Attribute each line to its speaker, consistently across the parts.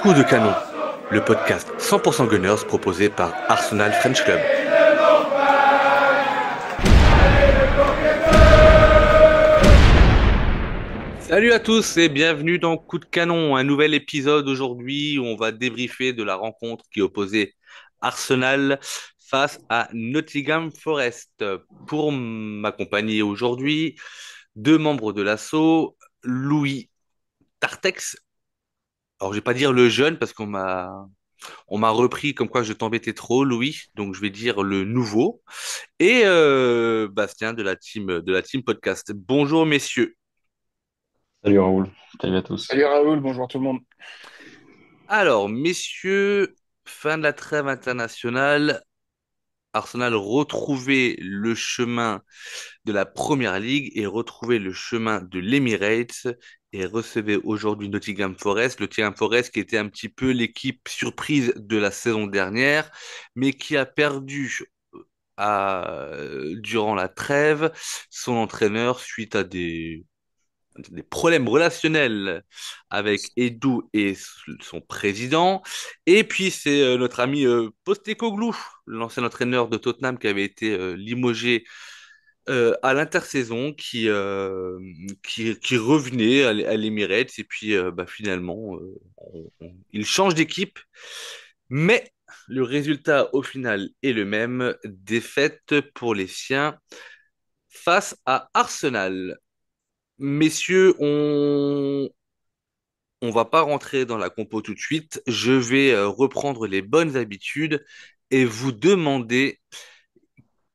Speaker 1: Coup de canon, le podcast 100% Gunners proposé par Arsenal French Club. Salut à tous et bienvenue dans Coup de canon, un nouvel épisode aujourd'hui où on va débriefer de la rencontre qui opposait Arsenal face à Nottingham Forest. Pour m'accompagner aujourd'hui, deux membres de l'assaut, Louis Tartex. Alors je vais pas dire le jeune parce qu'on m'a repris comme quoi je t'embêtais trop, Louis, donc je vais dire le nouveau. Et Bastien de la team podcast. Bonjour messieurs.
Speaker 2: Salut Raoul, salut à tous.
Speaker 3: Salut Raoul, bonjour tout le monde.
Speaker 1: Alors messieurs, fin de la trêve internationale, Arsenal retrouvait le chemin de la Première Ligue et retrouvait le chemin de l'Emirates et recevait aujourd'hui Nottingham Forest. Le Nottingham Forest qui était un petit peu l'équipe surprise de la saison dernière, mais qui a perdu durant la trêve son entraîneur suite à des problèmes relationnels avec Edu et son président. Et puis c'est notre ami Postecoglou, l'ancien entraîneur de Tottenham qui avait été limogé à l'intersaison, qui revenait à l'Emirates. Et puis finalement, il change d'équipe. Mais le résultat au final est le même, défaite pour les siens face à Arsenal. Messieurs, on va pas rentrer dans la compo tout de suite. Je vais reprendre les bonnes habitudes et vous demander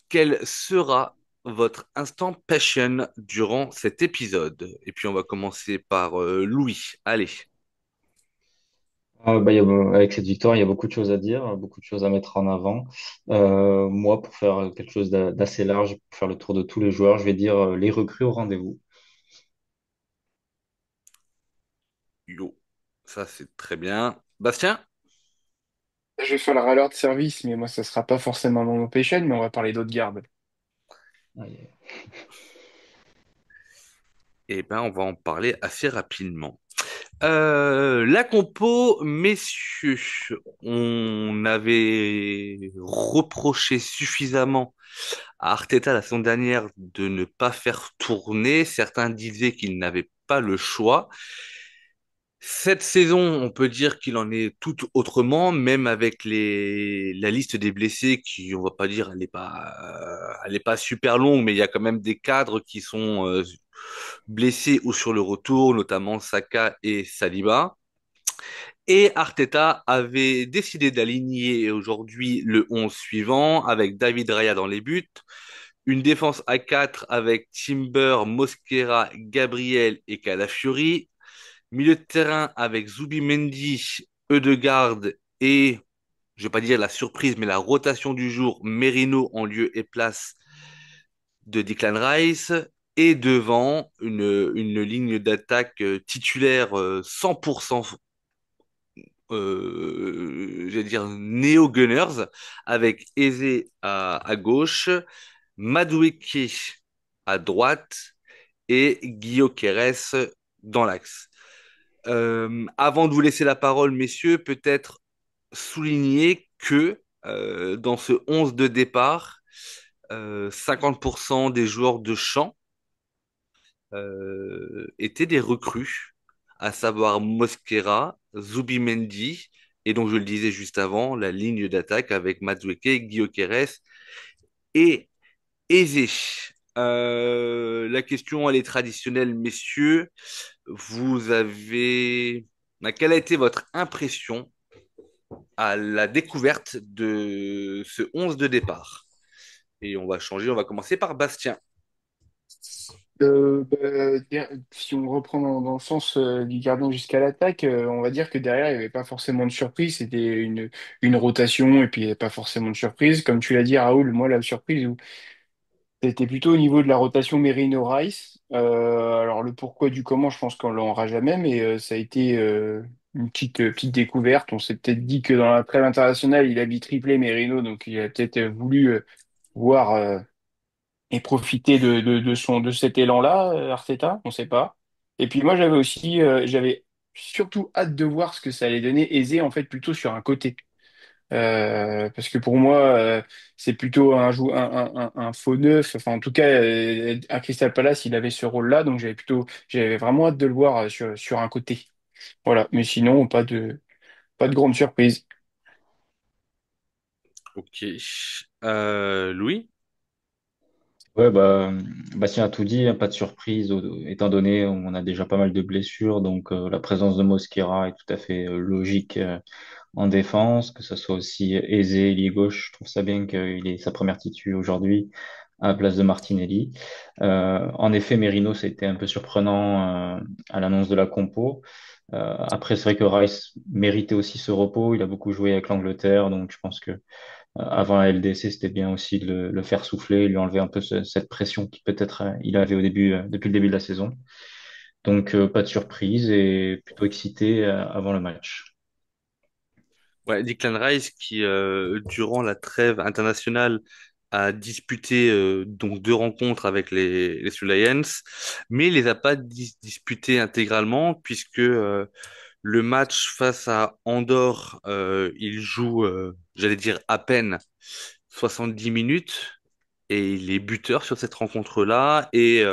Speaker 1: quel sera votre instant passion durant cet épisode. Et puis on va commencer par Louis. Allez.
Speaker 2: Avec cette victoire, il y a beaucoup de choses à dire, beaucoup de choses à mettre en avant. Moi, pour faire quelque chose d'assez large, pour faire le tour de tous les joueurs, je vais dire les recrues au rendez-vous.
Speaker 1: Yo. Ça c'est très bien. Bastien?
Speaker 3: Je vais faire le râleur de service, mais moi, ça sera pas forcément mon passion, mais on va parler d'autres gardes.
Speaker 2: Allez.
Speaker 1: Eh ben, on va en parler assez rapidement. La compo, messieurs, on avait reproché suffisamment à Arteta la saison dernière de ne pas faire tourner. Certains disaient qu'il n'avait pas le choix. Cette saison, on peut dire qu'il en est tout autrement, même avec la liste des blessés qui, on va pas dire, elle est pas super longue, mais il y a quand même des cadres qui sont blessés ou sur le retour, notamment Saka et Saliba. Et Arteta avait décidé d'aligner aujourd'hui le 11 suivant avec David Raya dans les buts, une défense à 4 avec Timber, Mosquera, Gabriel et Calafiori, milieu de terrain avec Zubimendi, Ødegaard et, je vais pas dire la surprise, mais la rotation du jour, Merino en lieu et place de Declan Rice. Et devant, une ligne d'attaque titulaire 100% j'allais dire néo-Gunners, avec Eze à gauche, Madueke à droite et Guillaume Quérez dans l'axe. Avant de vous laisser la parole, messieurs, peut-être souligner que dans ce 11 de départ, 50% des joueurs de champ étaient des recrues, à savoir Mosquera, Zubimendi, et donc je le disais juste avant, la ligne d'attaque avec Madueke, Gyökeres et Eze. La question, elle est traditionnelle, messieurs. Vous avez... Quelle a été votre impression à la découverte de ce 11 de départ? Et on va changer, on va commencer par Bastien.
Speaker 3: Si on reprend dans le sens du gardien jusqu'à l'attaque, on va dire que derrière, il n'y avait pas forcément de surprise. C'était une rotation et puis il n'y avait pas forcément de surprise. Comme tu l'as dit, Raoul, moi, la surprise, c'était plutôt au niveau de la rotation Merino-Rice. Alors, le pourquoi du comment, je pense qu'on l'aura jamais, mais ça a été une petite découverte. On s'est peut-être dit que dans la trêve internationale, il a mis triplé Merino, donc il a peut-être voulu voir et profiter de cet élan-là, Arteta, on sait pas. Et puis moi, j'avais surtout hâte de voir ce que ça allait donner Eze en fait plutôt sur un côté. Parce que pour moi, c'est plutôt un faux neuf. Enfin, en tout cas, à Crystal Palace, il avait ce rôle-là, donc j'avais vraiment hâte de le voir sur un côté. Voilà. Mais sinon, pas de grande surprise.
Speaker 1: Ok. Louis?
Speaker 2: Ouais, bah, Bastien a tout dit, hein, pas de surprise, étant donné on a déjà pas mal de blessures, donc la présence de Mosquera est tout à fait logique en défense, que ce soit aussi aisé, ailier gauche, je trouve ça bien qu'il ait sa première titu aujourd'hui à la place de Martinelli. En effet, Merino, c'était un peu surprenant à l'annonce de la compo. Après, c'est vrai que Rice méritait aussi ce repos, il a beaucoup joué avec l'Angleterre, donc je pense que avant la LDC, c'était bien aussi de le faire souffler, lui enlever un peu cette pression qui peut-être il avait au début, depuis le début de la saison. Donc, pas de surprise et plutôt excité avant le match.
Speaker 1: Ouais, Declan Rice qui, durant la trêve internationale, a disputé donc 2 rencontres avec les Sue Lions, mais il les a pas disputées intégralement puisque le match face à Andorre, il joue, j'allais dire à peine 70 minutes et il est buteur sur cette rencontre-là. Et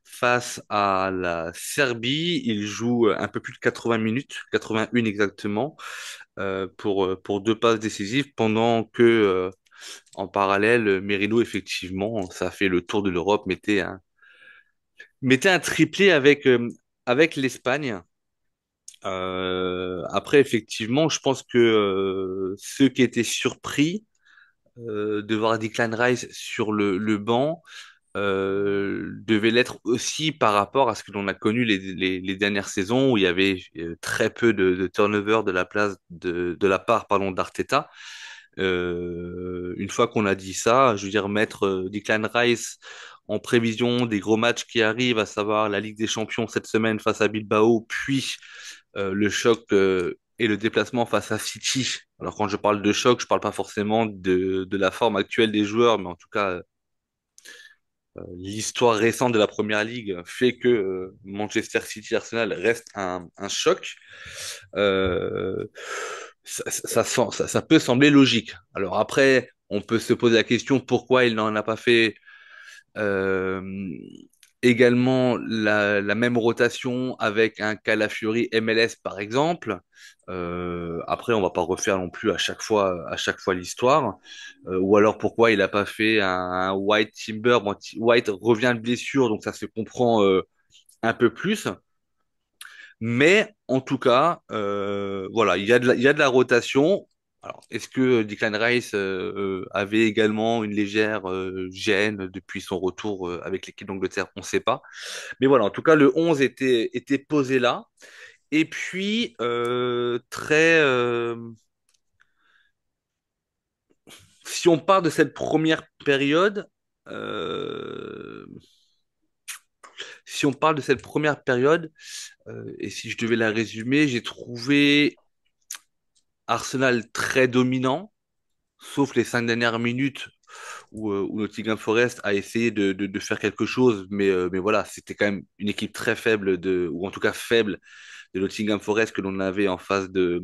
Speaker 1: face à la Serbie, il joue un peu plus de 80 minutes, 81 exactement, pour 2 passes décisives, pendant que en parallèle, Merino, effectivement, ça a fait le tour de l'Europe, mettait un triplé avec l'Espagne. Après, effectivement, je pense que ceux qui étaient surpris de voir Declan Rice sur le banc devait l'être aussi par rapport à ce que l'on a connu les dernières saisons où il y avait très peu de turnover de la part pardon, d'Arteta. Une fois qu'on a dit ça, je veux dire mettre Declan Rice en prévision des gros matchs qui arrivent, à savoir la Ligue des Champions cette semaine face à Bilbao, puis le choc et le déplacement face à City. Alors quand je parle de choc, je parle pas forcément de la forme actuelle des joueurs, mais en tout cas l'histoire récente de la Première Ligue fait que Manchester City Arsenal reste un choc. Euh, ça peut sembler logique. Alors après, on peut se poser la question pourquoi il n'en a pas fait euh, également la même rotation avec un Calafiori MLS par exemple. Après, on va pas refaire non plus à chaque fois l'histoire. Ou alors pourquoi il a pas fait un White Timber. Bon, White revient de blessure, donc ça se comprend un peu plus. Mais en tout cas, voilà, il y a de la rotation. Alors, est-ce que Declan Rice avait également une légère gêne depuis son retour avec l'équipe d'Angleterre? On ne sait pas. Mais voilà, en tout cas, le 11 était posé là. Et puis, si on part de cette première période, euh, si on parle de cette première période, et si je devais la résumer, j'ai trouvé Arsenal très dominant, sauf les 5 dernières minutes où Nottingham Forest a essayé de faire quelque chose, mais voilà, c'était quand même une équipe très faible ou en tout cas faible de Nottingham Forest que l'on avait en face de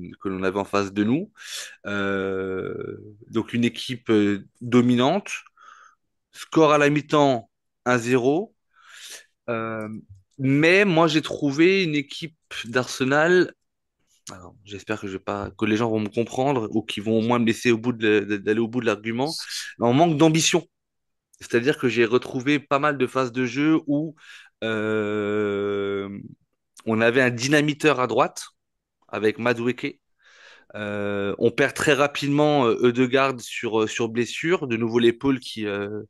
Speaker 1: nous. Euh, donc une équipe dominante, score à la mi-temps 1-0. Euh, mais moi j'ai trouvé une équipe d'Arsenal. Alors, j'espère que je vais pas, que les gens vont me comprendre ou qu'ils vont au moins me laisser d'aller au bout de l'argument. En manque d'ambition. C'est-à-dire que j'ai retrouvé pas mal de phases de jeu où euh, on avait un dynamiteur à droite avec Madueke. On perd très rapidement Ødegaard sur blessure, de nouveau l'épaule qui le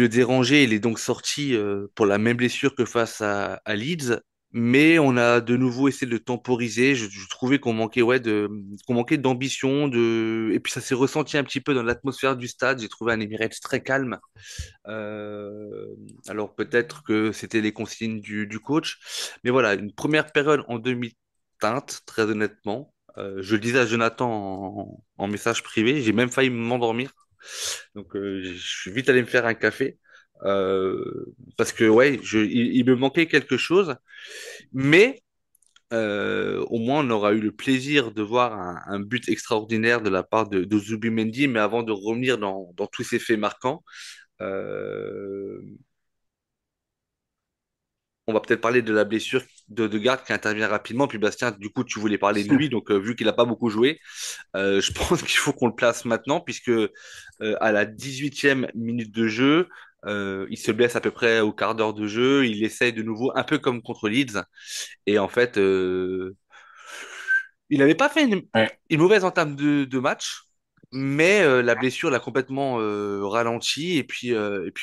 Speaker 1: dérangeait. Il est donc sorti pour la même blessure que face à Leeds. Mais on a de nouveau essayé de le temporiser. Je trouvais qu'on manquait d'ambition, et puis ça s'est ressenti un petit peu dans l'atmosphère du stade. J'ai trouvé un Emirates très calme. Euh, alors peut-être que c'était les consignes du coach, mais voilà, une première période en demi-teinte, très honnêtement. Je le disais à Jonathan en message privé, j'ai même failli m'endormir, donc je suis vite allé me faire un café Parce que ouais, il me manquait quelque chose, mais au moins on aura eu le plaisir de voir un but extraordinaire de la part de Zubimendi. Mais avant de revenir dans tous ces faits marquants, euh, on va peut-être parler de la blessure de Garde qui intervient rapidement. Puis Bastien, du coup, tu voulais parler de lui, donc vu qu'il n'a pas beaucoup joué, je pense qu'il faut qu'on le place maintenant, puisque à la 18e minute de jeu, il se blesse à peu près au quart d'heure de jeu. Il essaye de nouveau, un peu comme contre Leeds. Et en fait, il n'avait pas fait
Speaker 3: Ouais.
Speaker 1: une mauvaise entame de match, mais la blessure l'a complètement ralenti. Et puis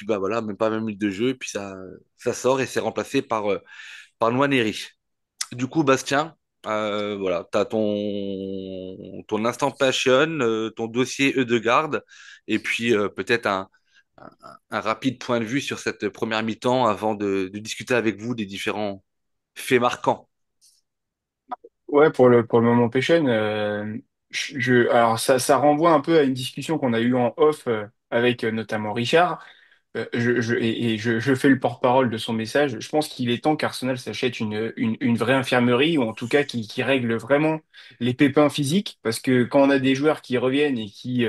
Speaker 1: bah voilà, même pas 20 minutes de jeu. Et puis ça sort et c'est remplacé par Nwaneri. Du coup, Bastien, voilà, tu as ton instant passion, ton dossier Eudegaard, et puis peut-être un, un rapide point de vue sur cette première mi-temps avant de discuter avec vous des différents faits marquants.
Speaker 3: Ouais, pour le moment Pêchen, alors ça renvoie un peu à une discussion qu'on a eue en off avec notamment Richard. Je fais le porte-parole de son message. Je pense qu'il est temps qu'Arsenal s'achète une vraie infirmerie ou en tout cas qui règle vraiment les pépins physiques parce que quand on a des joueurs qui reviennent et qui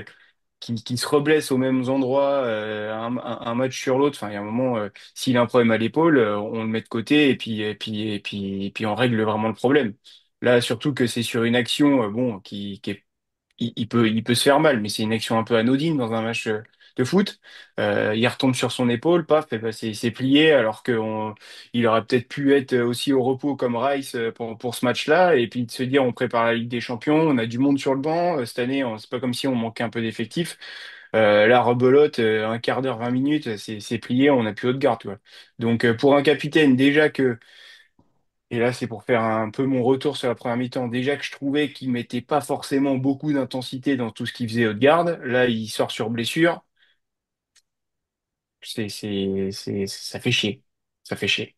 Speaker 3: se reblesse aux mêmes endroits un match sur l'autre. Enfin, il y a un moment, s'il a un problème à l'épaule, on le met de côté et puis on règle vraiment le problème. Là, surtout que c'est sur une action, bon, qui est il peut se faire mal, mais c'est une action un peu anodine dans un match de foot. Il retombe sur son épaule, paf, et ben c'est plié, alors il aurait peut-être pu être aussi au repos comme Rice pour ce match-là, et puis de se dire on prépare la Ligue des Champions, on a du monde sur le banc, cette année, c'est pas comme si on manquait un peu d'effectifs. Là, rebelote, un quart d'heure, 20 minutes, c'est plié, on n'a plus haute garde, tu vois. Donc pour un capitaine, déjà que et là, c'est pour faire un peu mon retour sur la première mi-temps. Déjà que je trouvais qu'il mettait pas forcément beaucoup d'intensité dans tout ce qu'il faisait haute garde. Là, il sort sur blessure. Ça fait chier. Ça fait chier.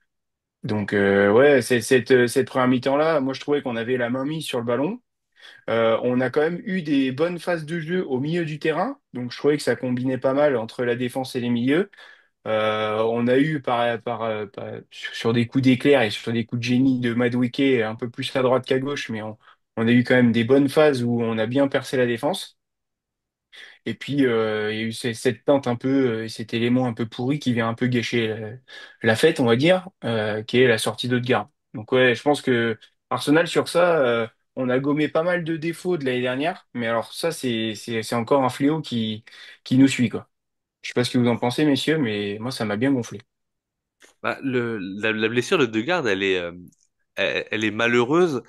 Speaker 3: Donc, ouais, cette première mi-temps-là, moi, je trouvais qu'on avait la main mise sur le ballon. On a quand même eu des bonnes phases de jeu au milieu du terrain. Donc, je trouvais que ça combinait pas mal entre la défense et les milieux. On a eu sur des coups d'éclair et sur des coups de génie de Madueke un peu plus à droite qu'à gauche, mais on a eu quand même des bonnes phases où on a bien percé la défense. Et puis il y a eu cette teinte un peu, cet élément un peu pourri qui vient un peu gâcher la fête, on va dire, qui est la sortie d'Odegaard. Donc ouais, je pense que Arsenal sur ça, on a gommé pas mal de défauts de l'année dernière, mais alors ça c'est encore un fléau qui nous suit quoi. Je sais pas ce que vous en pensez, messieurs, mais moi ça m'a bien gonflé.
Speaker 1: Bah, la blessure de Degarde, elle est malheureuse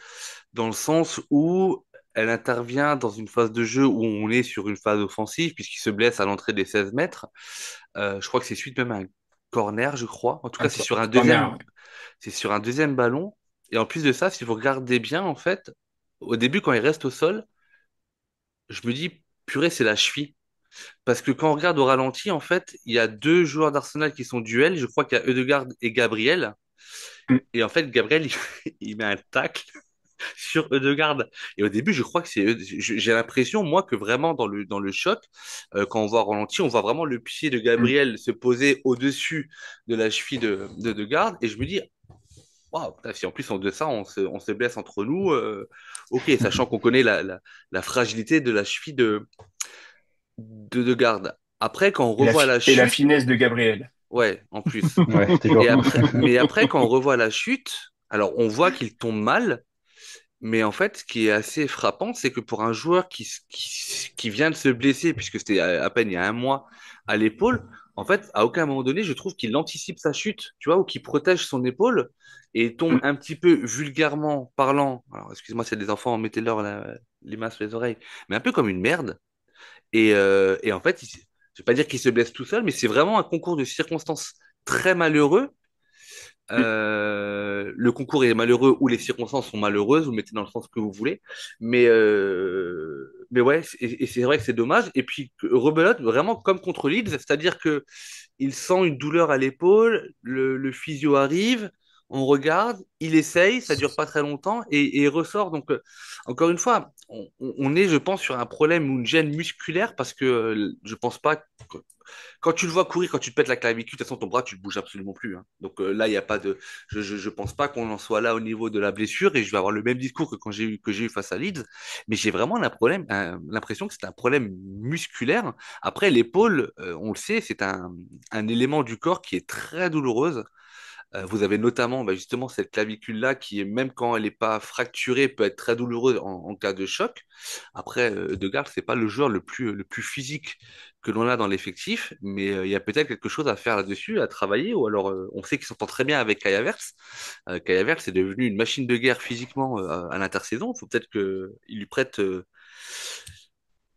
Speaker 1: dans le sens où elle intervient dans une phase de jeu où on est sur une phase offensive, puisqu'il se blesse à l'entrée des 16 mètres. Je crois que c'est suite même à un corner, je crois. En tout cas,
Speaker 3: Un corner, ouais.
Speaker 1: c'est sur un deuxième ballon. Et en plus de ça, si vous regardez bien, en fait, au début, quand il reste au sol, je me dis, purée, c'est la cheville. Parce que quand on regarde au ralenti, en fait, il y a deux joueurs d'Arsenal qui sont duels. Je crois qu'il y a Ødegaard et Gabriel.
Speaker 3: Mm.
Speaker 1: Et en fait, Gabriel, il met un tacle sur Ødegaard. Et au début, je crois que j'ai l'impression, moi, que vraiment dans le choc, quand on voit au ralenti, on voit vraiment le pied de
Speaker 3: Mm.
Speaker 1: Gabriel se poser au-dessus de la cheville de Ødegaard. Et je me dis, waouh, putain, si en plus on de ça, on se blesse entre nous, ok, sachant qu'on connaît la fragilité de la cheville de Ødegaard. Après, quand on revoit la
Speaker 3: Et la
Speaker 1: chute,
Speaker 3: finesse de Gabriel.
Speaker 1: ouais, en plus.
Speaker 2: Ouais, toujours.
Speaker 1: Mais après, quand on revoit la chute, alors on voit qu'il tombe mal, mais en fait, ce qui est assez frappant, c'est que pour un joueur qui vient de se blesser, puisque c'était à peine il y a un mois à l'épaule, en fait, à aucun moment donné, je trouve qu'il anticipe sa chute, tu vois, ou qu'il protège son épaule et tombe
Speaker 3: Mm.
Speaker 1: un petit peu vulgairement parlant. Alors, excuse-moi, c'est des enfants, mettez-leur les mains sur les oreilles, mais un peu comme une merde. Et en fait, je vais pas dire qu'il se blesse tout seul, mais c'est vraiment un concours de circonstances très malheureux.
Speaker 3: Mm.
Speaker 1: Le concours est malheureux ou les circonstances sont malheureuses, vous mettez dans le sens que vous voulez. Mais ouais, et c'est vrai que c'est dommage. Et puis, rebelote vraiment comme contre Leeds, c'est-à-dire que il sent une douleur à l'épaule, le physio arrive, on regarde, il essaye, ça dure pas très longtemps et il ressort. Donc, encore une fois, on est, je pense, sur un problème ou une gêne musculaire parce que je pense pas que quand tu le vois courir, quand tu te pètes la clavicule, de toute façon, ton bras, tu le bouges absolument plus, hein. Donc là, il y a pas de, je pense pas qu'on en soit là au niveau de la blessure et je vais avoir le même discours que quand j'ai eu face à Leeds, mais j'ai vraiment l'impression que c'est un problème musculaire. Après, l'épaule, on le sait, c'est un élément du corps qui est très douloureuse. Vous avez notamment justement cette clavicule-là qui, même quand elle n'est pas fracturée, peut être très douloureuse en cas de choc. Après, Degarde, c'est pas le joueur le plus physique que l'on a dans l'effectif, mais il y a peut-être quelque chose à faire là-dessus, à travailler. Ou alors, on sait qu'il s'entend très bien avec Kai Havertz. Kai Havertz est devenu une machine de guerre physiquement à l'intersaison. Il faut peut-être qu'il lui prête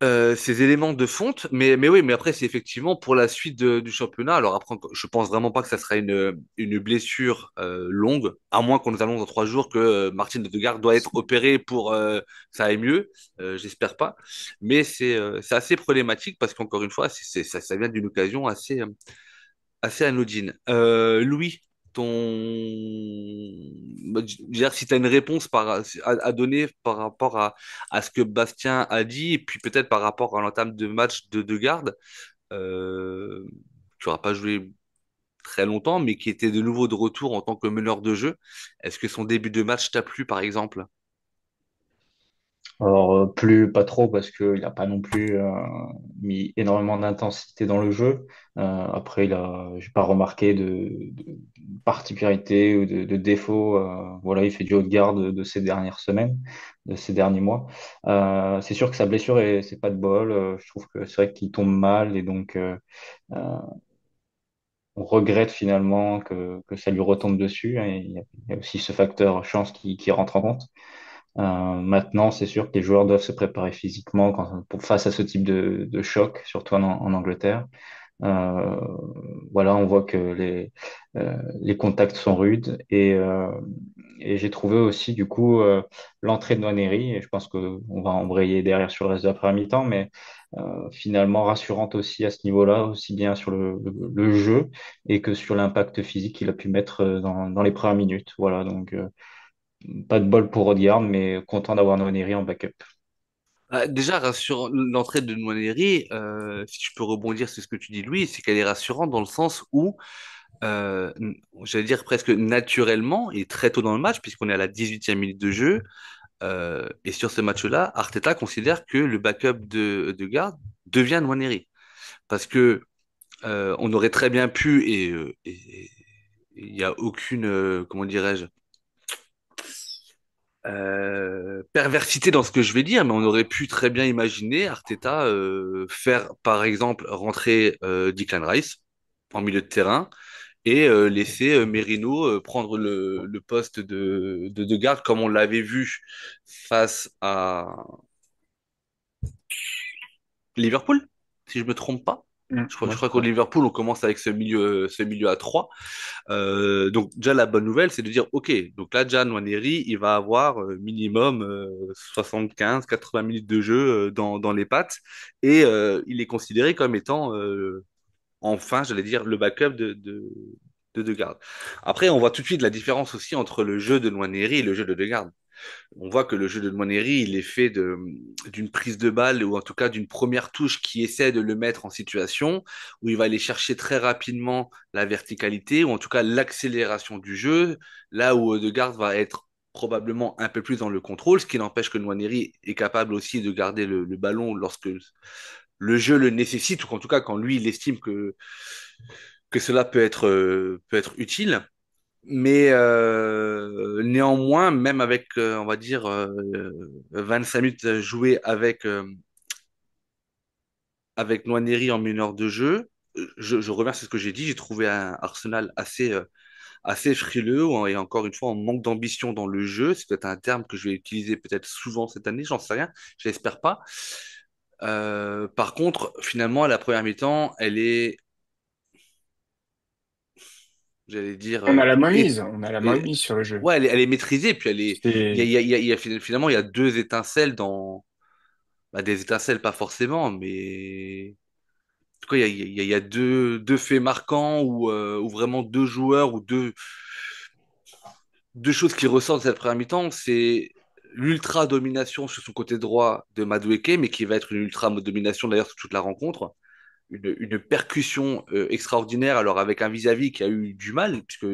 Speaker 1: ces éléments de fonte, mais oui, mais après, c'est effectivement pour la suite du championnat. Alors après, je pense vraiment pas que ça sera une blessure longue, à moins qu'on nous annonce dans 3 jours que Martin Odegaard doit être opéré pour que ça aille mieux. J'espère pas. Mais c'est assez problématique parce qu'encore une fois, ça vient d'une occasion assez anodine. Louis, ton... je veux dire, si tu as une réponse à donner par rapport à ce que Bastien a dit, et puis peut-être par rapport à l'entame de match de garde, euh, qui n'aura pas joué très longtemps, mais qui était de nouveau de retour en tant que meneur de jeu, est-ce que son début de match t'a plu, par exemple?
Speaker 2: Alors, plus pas trop parce qu'il n'a pas non plus mis énormément d'intensité dans le jeu. Après, j'ai pas remarqué de particularité ou de défaut. Voilà, il fait du haut de garde de ces dernières semaines, de ces derniers mois. C'est sûr que sa blessure c'est pas de bol. Je trouve que c'est vrai qu'il tombe mal et donc euh, on regrette finalement que ça lui retombe dessus, hein. Il y a aussi ce facteur chance qui rentre en compte. Maintenant, c'est sûr que les joueurs doivent se préparer physiquement face à ce type de choc, surtout en Angleterre. Euh, voilà, on voit que les contacts sont rudes et j'ai trouvé aussi du coup l'entrée de Nwaneri, et je pense qu'on va embrayer derrière sur le reste de la première mi-temps, mais finalement rassurante aussi à ce niveau-là, aussi bien sur le jeu et que sur l'impact physique qu'il a pu mettre dans les premières minutes. Voilà, donc pas de bol pour Rodiard, mais content d'avoir Nwaneri en backup.
Speaker 1: Déjà, rassurant, l'entrée de Nwaneri, si je peux rebondir sur ce que tu dis, Louis, c'est qu'elle est rassurante dans le sens où j'allais dire presque naturellement et très tôt dans le match, puisqu'on est à la 18e minute de jeu. Et sur ce match-là, Arteta considère que le backup de garde devient Nwaneri. Parce que on aurait très bien pu, et il n'y a aucune, comment dirais-je, perversité dans ce que je vais dire, mais on aurait pu très bien imaginer Arteta faire, par exemple, rentrer Declan Rice en milieu de terrain et laisser Merino prendre le poste de garde comme on l'avait vu face à Liverpool, si je me trompe pas. Je
Speaker 2: Ouais,
Speaker 1: crois
Speaker 2: c'est
Speaker 1: qu'au
Speaker 2: ça.
Speaker 1: Liverpool, on commence avec ce milieu à 3. Donc déjà, la bonne nouvelle, c'est de dire, OK, donc là, Jan Nwaneri, il va avoir minimum 75-80 minutes de jeu dans les pattes et il est considéré comme étant enfin, j'allais dire, le backup de Degarde. Après, on voit tout de suite la différence aussi entre le jeu de Nwaneri et le jeu de Degarde. On voit que le jeu de Nwaneri, il est fait d'une prise de balle ou en tout cas d'une première touche qui essaie de le mettre en situation où il va aller chercher très rapidement la verticalité ou en tout cas l'accélération du jeu, là où Odegaard va être probablement un peu plus dans le contrôle, ce qui n'empêche que Nwaneri est capable aussi de garder le ballon lorsque le jeu le nécessite, ou en tout cas quand lui il estime que cela peut être utile. Mais néanmoins, même avec, on va dire, 25 minutes jouées avec Nwaneri en meneur de jeu, je reviens sur ce que j'ai dit, j'ai trouvé un Arsenal assez frileux et encore une fois en manque d'ambition dans le jeu. C'est peut-être un terme que je vais utiliser peut-être souvent cette année, j'en sais rien, j'espère pas. Par contre, finalement, la première mi-temps, elle est, j'allais dire,
Speaker 3: On a la main mise, on a la main mise sur le jeu.
Speaker 1: ouais, elle est maîtrisée, puis
Speaker 3: C'est,
Speaker 1: finalement, il y a deux étincelles des étincelles, pas forcément, mais en tout cas, il y a deux faits marquants où vraiment deux joueurs ou deux. deux choses qui ressortent de cette première mi-temps, c'est l'ultra domination sur son côté droit de Madueke, mais qui va être une ultra domination d'ailleurs sur toute la rencontre. Une percussion extraordinaire, alors avec un vis-à-vis qui a eu du mal, puisque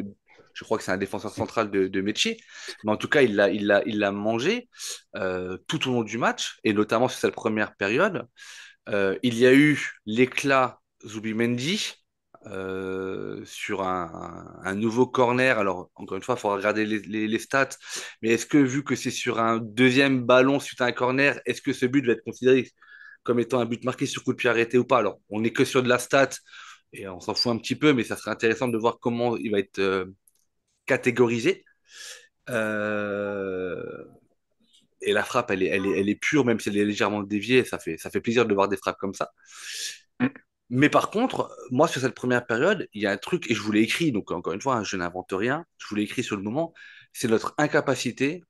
Speaker 1: je crois que c'est un défenseur central de métier, mais en tout cas, il l'a mangé tout au long du match, et notamment sur cette première période. Il y a eu l'éclat Zubimendi sur un nouveau corner. Alors, encore une fois, il faut regarder les stats. Mais est-ce que, vu que c'est sur un deuxième ballon suite à un corner, est-ce que ce but va être considéré comme étant un but marqué sur coup de pied arrêté ou pas? Alors, on n'est que sur de la stat et on s'en fout un petit peu, mais ça serait intéressant de voir comment il va être catégorisé. Euh, et la frappe, elle est pure, même si elle est légèrement déviée. Ça fait plaisir de voir des frappes comme ça. Mais par contre, moi, sur cette première période, il y a un truc, et je vous l'ai écrit, donc encore une fois, hein, je n'invente rien, je vous l'ai écrit sur le moment, c'est notre incapacité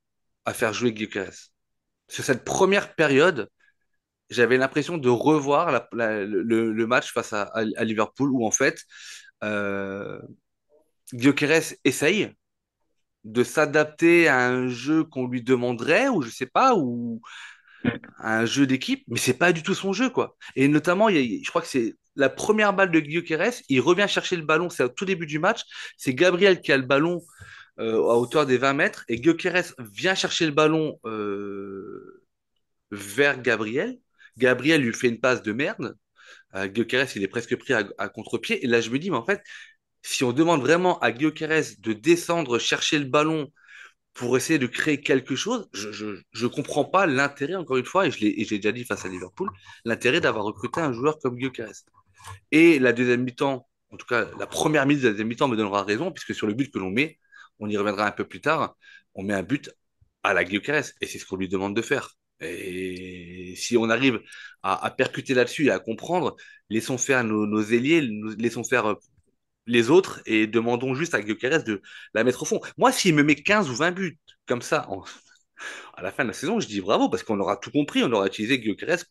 Speaker 1: à faire jouer Gyökeres. Sur cette première période, j'avais l'impression de revoir le match face à Liverpool, où en fait, euh, Gyökeres essaye de s'adapter à un jeu qu'on lui demanderait, ou je sais pas, ou un jeu d'équipe, mais c'est pas du tout son jeu, quoi. Et notamment, je crois que c'est la première balle de Gyökeres, il revient chercher le ballon, c'est au tout début du match, c'est Gabriel qui a le ballon à hauteur des 20 mètres, et Gyökeres vient chercher le ballon vers Gabriel. Gabriel lui fait une passe de merde. Gyökeres, il est presque pris à contre-pied. Et là, je me dis, mais en fait, si on demande vraiment à Gyökeres de descendre, chercher le ballon pour essayer de créer quelque chose, je comprends pas l'intérêt, encore une fois, et je l'ai déjà dit face à Liverpool, l'intérêt d'avoir recruté un joueur comme Gyökeres. Et la deuxième mi-temps, en tout cas la première minute de la deuxième mi-temps me donnera raison, puisque sur le but que l'on met, on y reviendra un peu plus tard, on met un but à la Gyökeres, et c'est ce qu'on lui demande de faire. Et si on arrive à percuter là-dessus et à comprendre, laissons faire nos ailiers, laissons faire les autres et demandons juste à Gyökeres de la mettre au fond. Moi, s'il me met 15 ou 20 buts comme ça à la fin de la saison, je dis bravo parce qu'on aura tout compris, on aura utilisé Gyökeres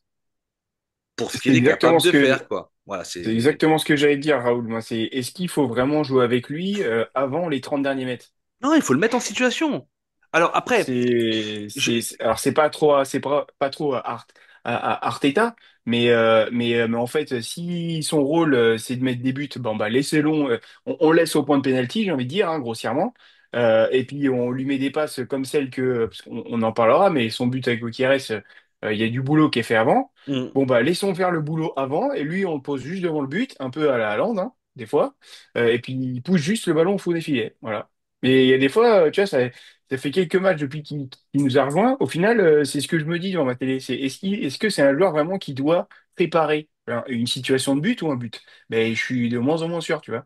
Speaker 1: pour ce
Speaker 3: C'est
Speaker 1: qu'il est
Speaker 3: exactement
Speaker 1: capable
Speaker 3: ce
Speaker 1: de
Speaker 3: que
Speaker 1: faire, quoi. Voilà,
Speaker 3: c'est
Speaker 1: c'est.
Speaker 3: exactement ce que j'allais te dire, Raoul. Moi, c'est est-ce qu'il faut vraiment jouer avec lui avant les 30 derniers mètres?
Speaker 1: Non, il faut le mettre en situation. Alors après, je...
Speaker 3: Alors c'est pas trop Arteta, mais en fait, si son rôle c'est de mettre des buts, bon bah laissez-le, on laisse au point de pénalty, j'ai envie de dire, hein, grossièrement. Et puis on lui met des passes comme celle que, parce qu'on en parlera, mais son but avec Gutiérrez, il y a du boulot qui est fait avant.
Speaker 1: Hmm.
Speaker 3: Bon bah laissons faire le boulot avant, et lui on le pose juste devant le but, un peu à la Haaland, hein, des fois. Et puis il pousse juste le ballon au fond des filets, voilà. Mais il y a des fois, tu vois, ça fait quelques matchs depuis qu'il nous a rejoint. Au final, c'est ce que je me dis devant ma télé. C'est est-ce que c'est un joueur vraiment qui doit préparer une situation de but ou un but? Mais je suis de moins en moins sûr, tu vois.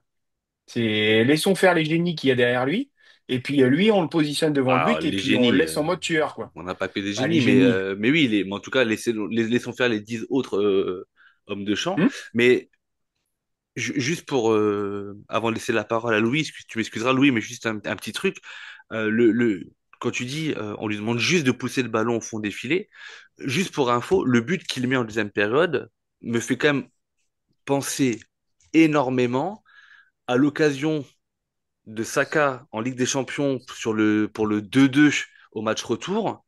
Speaker 3: C'est laissons faire les génies qu'il y a derrière lui. Et puis lui, on le positionne devant le
Speaker 1: Alors,
Speaker 3: but et
Speaker 1: les
Speaker 3: puis on le
Speaker 1: génies,
Speaker 3: laisse en mode tueur, quoi.
Speaker 1: on n'a pas que des
Speaker 3: Ah, les
Speaker 1: génies,
Speaker 3: génies.
Speaker 1: mais oui, mais en tout cas, laissons faire les 10 autres hommes de champ.
Speaker 3: Hmm.
Speaker 1: Mais juste pour, avant de laisser la parole à Louis, tu m'excuseras, Louis, mais juste un petit truc. Quand tu dis, on lui demande juste de pousser le ballon au fond des filets, juste pour info, le but qu'il met en deuxième période me fait quand même penser énormément à l'occasion de Saka en Ligue des Champions pour le 2-2 au match retour.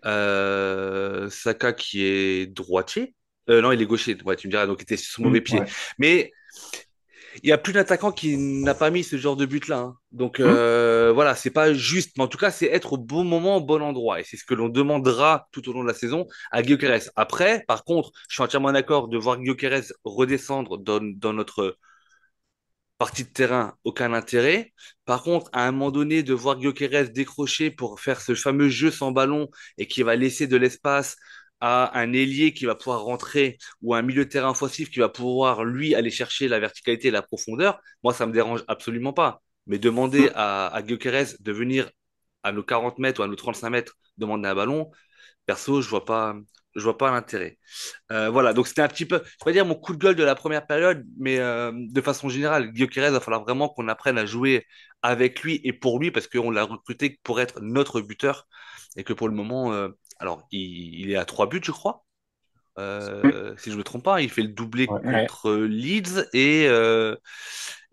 Speaker 1: Saka qui est droitier. Non, il est gaucher. Ouais, tu me diras, donc il était sur son
Speaker 3: Hmm,
Speaker 1: mauvais pied.
Speaker 3: ouais.
Speaker 1: Mais il y a plus d'attaquant qui n'a pas mis ce genre de but-là, hein. Donc
Speaker 3: Hmm.
Speaker 1: voilà, c'est pas juste, mais en tout cas, c'est être au bon moment, au bon endroit. Et c'est ce que l'on demandera tout au long de la saison à Gyökeres. Après, par contre, je suis entièrement d'accord de voir Gyökeres redescendre dans notre partie de terrain, aucun intérêt. Par contre, à un moment donné, de voir Gyökeres décrocher pour faire ce fameux jeu sans ballon et qui va laisser de l'espace à un ailier qui va pouvoir rentrer ou un milieu de terrain offensif qui va pouvoir, lui, aller chercher la verticalité et la profondeur, moi, ça me dérange absolument pas. Mais demander
Speaker 3: Hmm.
Speaker 1: à Gyökeres de venir à nos 40 mètres ou à nos 35 mètres demander un ballon, perso, je vois pas l'intérêt. Voilà, donc c'était un petit peu, je vais pas dire mon coup de gueule de la première période, mais de façon générale, Gyökeres, il va falloir vraiment qu'on apprenne à jouer avec lui et pour lui, parce qu'on l'a recruté pour être notre buteur, et que pour le moment, alors il est à 3 buts, je crois,
Speaker 3: Hmm.
Speaker 1: si je me trompe pas, il fait le doublé
Speaker 3: Ouais.
Speaker 1: contre Leeds et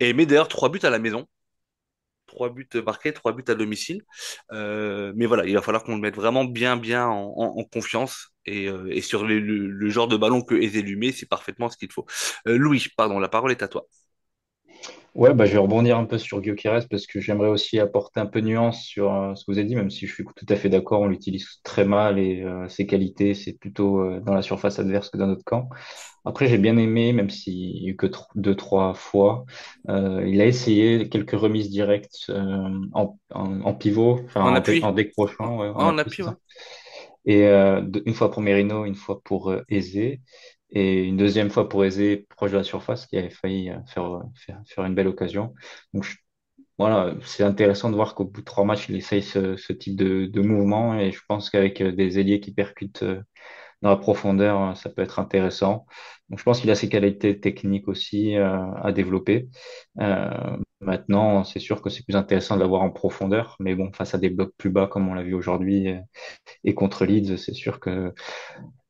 Speaker 1: met d'ailleurs 3 buts à la maison. 3 buts marqués, 3 buts à domicile. Mais voilà, il va falloir qu'on le mette vraiment bien en confiance. Et sur le genre de ballon que Eze lui met, c'est parfaitement ce qu'il faut. Louis, pardon, la parole est à toi.
Speaker 2: Ouais, bah, je vais rebondir un peu sur Gyökeres parce que j'aimerais aussi apporter un peu de nuance sur ce que vous avez dit, même si je suis tout à fait d'accord, on l'utilise très mal et ses qualités, c'est plutôt dans la surface adverse que dans notre camp. Après, j'ai bien aimé, même s'il y a eu que deux, trois fois, il a essayé quelques remises directes en pivot, enfin
Speaker 1: En appui.
Speaker 2: en décrochant, ouais, en
Speaker 1: En
Speaker 2: appui,
Speaker 1: appui,
Speaker 2: c'est
Speaker 1: ouais.
Speaker 2: ça. Et une fois pour Merino, une fois pour Eze, et une deuxième fois pour Eze, proche de la surface, qui avait failli faire une belle occasion. Donc voilà, c'est intéressant de voir qu'au bout de 3 matchs, il essaye ce type de mouvement, et je pense qu'avec des ailiers qui percutent dans la profondeur, ça peut être intéressant. Donc, je pense qu'il a ses qualités techniques aussi à développer. Maintenant, c'est sûr que c'est plus intéressant de l'avoir en profondeur, mais bon, face à des blocs plus bas, comme on l'a vu aujourd'hui, et contre Leeds, c'est sûr que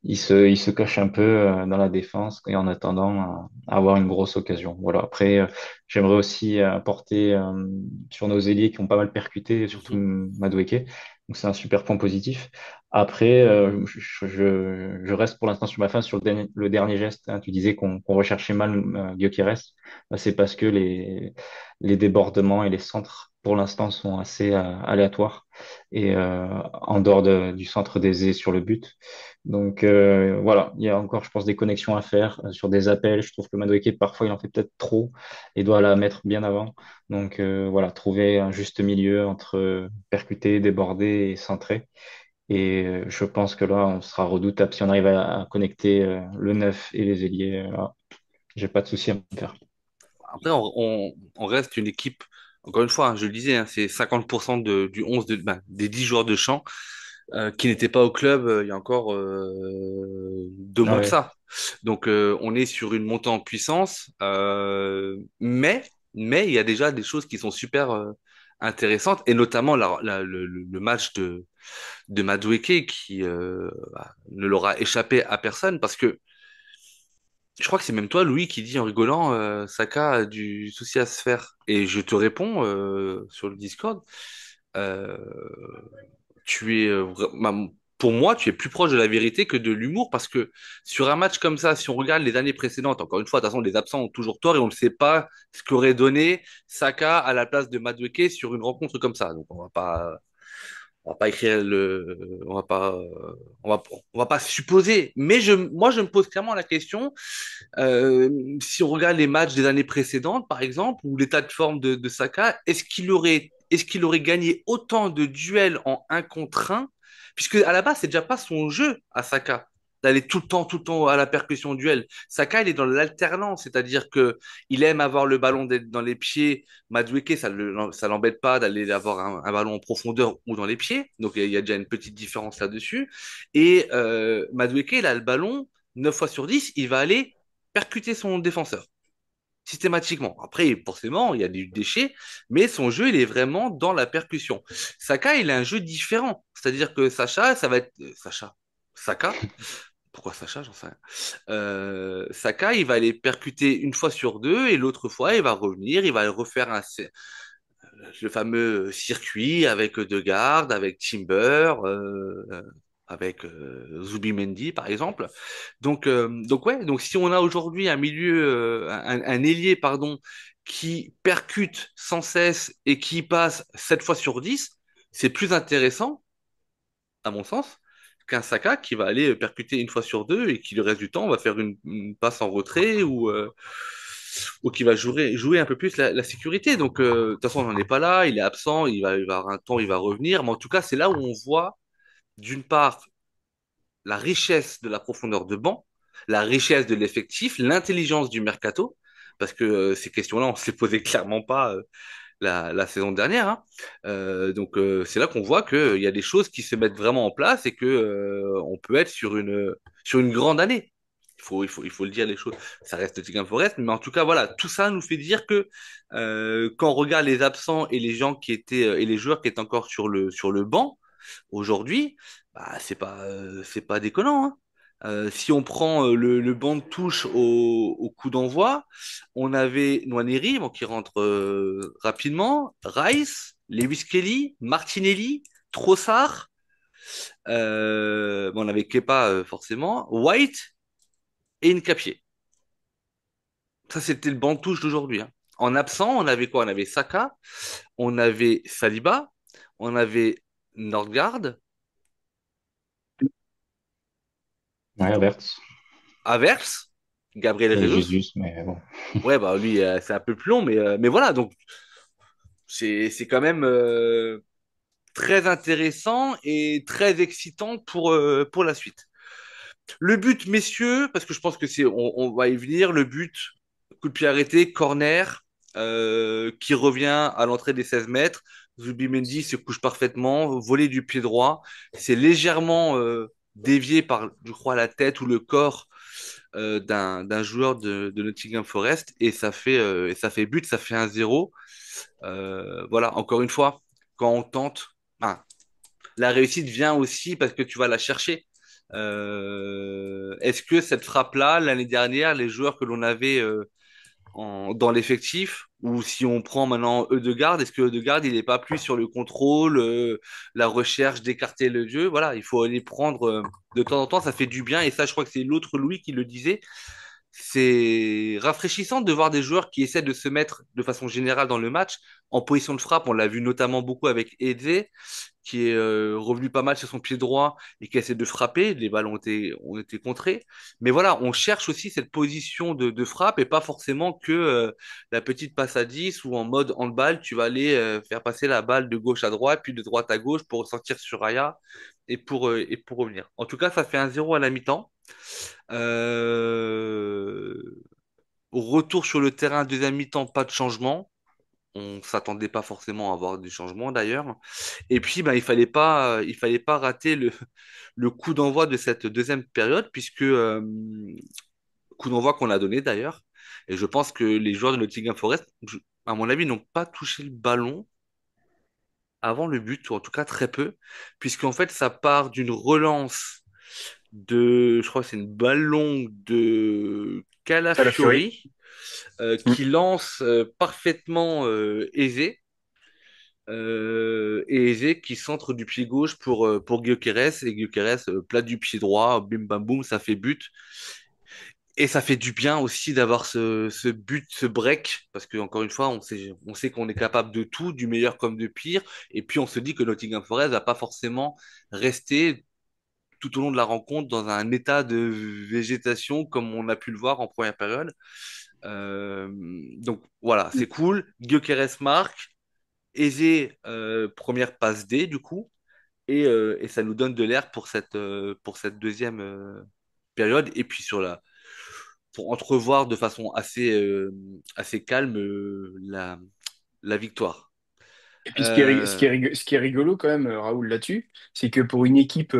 Speaker 2: il se cache un peu dans la défense et en attendant à avoir une grosse occasion. Voilà. Après, j'aimerais aussi apporter sur nos ailiers qui ont pas mal percuté, surtout
Speaker 1: Mhm.
Speaker 2: Madueke. Donc c'est un super point positif. Après, je reste pour l'instant sur ma fin sur le dernier geste, hein. Tu disais qu'on recherchait mal Gyökeres. Bah, c'est parce que les débordements et les centres pour l'instant sont assez aléatoires et en dehors du centre des sur le but. Donc voilà, il y a encore, je pense, des connexions à faire sur des appels. Je trouve que Madueke, parfois, il en fait peut-être trop et doit la mettre bien avant. Donc voilà, trouver un juste milieu entre percuter, déborder et centrer. Et je pense que là, on sera redoutable si on arrive à connecter le neuf et les ailiers. Là, j'ai pas de souci à me faire.
Speaker 1: Après, on reste une équipe, encore une fois, hein, je le disais, hein, c'est 50% du 11 des 10 joueurs de champ qui n'étaient pas au club il y a encore 2 mois de
Speaker 2: Ouais,
Speaker 1: ça. Donc, on est sur une montée en puissance, mais il y a déjà des choses qui sont super intéressantes, et notamment le match de Madueke qui ne l'aura échappé à personne, parce que je crois que c'est même toi, Louis, qui dit en rigolant, Saka a du souci à se faire. Et je te réponds sur le Discord, euh, tu es pour moi, tu es plus proche de la vérité que de l'humour, parce que sur un match comme ça, si on regarde les années précédentes, encore une fois, de toute façon, les absents ont toujours tort et on ne sait pas ce qu'aurait donné Saka à la place de Madueke sur une rencontre comme ça. Donc on va pas écrire on va pas, on va pas supposer. Mais moi, je me pose clairement la question. Si on regarde les matchs des années précédentes, par exemple, ou l'état de forme de Saka, est-ce qu'il aurait gagné autant de duels en un contre un, puisque à la base, c'est déjà pas son jeu à Saka d'aller tout le temps à la percussion duel. Saka, il est dans l'alternance, c'est-à-dire que il aime avoir le ballon dans les pieds. Madueke, ça l'embête pas d'aller avoir un ballon en profondeur ou dans les pieds. Donc il y a déjà une petite différence là-dessus. Et Madueke, il a le ballon 9 fois sur 10, il va aller percuter son défenseur systématiquement. Après, forcément, il y a du déchet, mais son jeu, il est vraiment dans la percussion. Saka, il a un jeu différent. C'est-à-dire que Sacha, ça va être... Saka? Pourquoi Sacha? J'en sais rien. Saka, il va aller percuter une fois sur deux, et l'autre fois, il va revenir, il va refaire le fameux circuit avec Degarde, avec Timber, avec Zubimendi par exemple. Donc ouais, donc si on a aujourd'hui un milieu, un ailier pardon, qui percute sans cesse et qui passe 7 fois sur 10, c'est plus intéressant à mon sens qu'un Saka qui va aller percuter une fois sur deux et qui le reste du temps va faire une passe en retrait ou qui va jouer un peu plus la sécurité. Donc de toute façon on n'en est pas là, il est absent, il va avoir un temps, il va revenir, mais en tout cas c'est là où on voit d'une part la richesse de la profondeur de banc, la richesse de l'effectif, l'intelligence du mercato, parce que ces questions-là, on ne s'est posé clairement pas la saison dernière, hein. Donc c'est là qu'on voit qu'il y a des choses qui se mettent vraiment en place et que on peut être sur une grande année. Il faut le dire les choses. Ça reste Nottingham Forest, mais en tout cas voilà, tout ça nous fait dire que quand on regarde les absents et les gens qui étaient et les joueurs qui étaient encore sur le banc aujourd'hui, bah c'est pas déconnant, hein. Si on prend le banc de touche au coup d'envoi, on avait Nwaneri, bon, qui rentre rapidement, Rice, Lewis Kelly, Martinelli, Trossard, bon, on avait Kepa forcément, White et Nkapie. Ça, c'était le banc de touche d'aujourd'hui, hein. En absent, on avait quoi? On avait Saka, on avait Saliba, on avait Nordgaard,
Speaker 2: Ouais, Havertz.
Speaker 1: Havertz, Gabriel
Speaker 2: Et
Speaker 1: Jesus.
Speaker 2: Jesus, mais bon.
Speaker 1: Ouais, bah lui, c'est un peu plus long, mais voilà, donc c'est quand même très intéressant et très excitant pour la suite. Le but, messieurs, parce que je pense que on va y venir, le but, coup de pied arrêté, corner, qui revient à l'entrée des 16 mètres. Zubimendi se couche parfaitement, volée du pied droit. C'est légèrement dévié par, je crois, la tête ou le corps d'un joueur de Nottingham Forest et ça fait but, ça fait 1-0. Voilà, encore une fois, quand on tente, ah, la réussite vient aussi parce que tu vas la chercher. Est-ce que cette frappe-là, l'année dernière, les joueurs que l'on avait dans l'effectif, ou si on prend maintenant Eudegaard, est-ce que Eudegaard, il n'est pas plus sur le contrôle, la recherche d'écarter le jeu? Voilà, il faut aller prendre de temps en temps, ça fait du bien, et ça, je crois que c'est l'autre Louis qui le disait. C'est rafraîchissant de voir des joueurs qui essaient de se mettre de façon générale dans le match en position de frappe. On l'a vu notamment beaucoup avec Eze, qui est revenu pas mal sur son pied droit et qui essaie de frapper. Les balles ont été contrées. Mais voilà, on cherche aussi cette position de frappe et pas forcément que la petite passe à 10 ou en mode handball, tu vas aller faire passer la balle de gauche à droite, puis de droite à gauche pour sortir sur Raya et pour revenir. En tout cas, ça fait 1-0 à la mi-temps. Euh, Au retour sur le terrain, deuxième mi-temps, pas de changement. On s'attendait pas forcément à avoir des changements d'ailleurs. Et puis, ben, il fallait pas rater le coup d'envoi de cette deuxième période, puisque coup d'envoi qu'on a donné d'ailleurs. Et je pense que les joueurs de Nottingham Forest, à mon avis, n'ont pas touché le ballon avant le but, ou en tout cas très peu, puisqu'en fait, ça part d'une relance je crois que c'est une balle longue de
Speaker 3: Ça, la furie.
Speaker 1: Calafiori qui lance parfaitement et Eze qui centre du pied gauche pour Gyökeres et Gyökeres plat du pied droit, bim bam boum, ça fait but. Et ça fait du bien aussi d'avoir ce but, ce break, parce que encore une fois, on sait qu'on est capable de tout, du meilleur comme du pire, et puis on se dit que Nottingham Forest va pas forcément rester tout au long de la rencontre dans un état de végétation comme on a pu le voir en première période. Euh, donc voilà, c'est cool. Gyökeres marque, Eze première passe D du coup, et ça nous donne de l'air pour cette deuxième période. Et puis pour entrevoir de façon assez calme la victoire.
Speaker 3: Et puis
Speaker 1: Euh,
Speaker 3: ce qui est rigolo quand même, Raoul, là-dessus, c'est que pour une équipe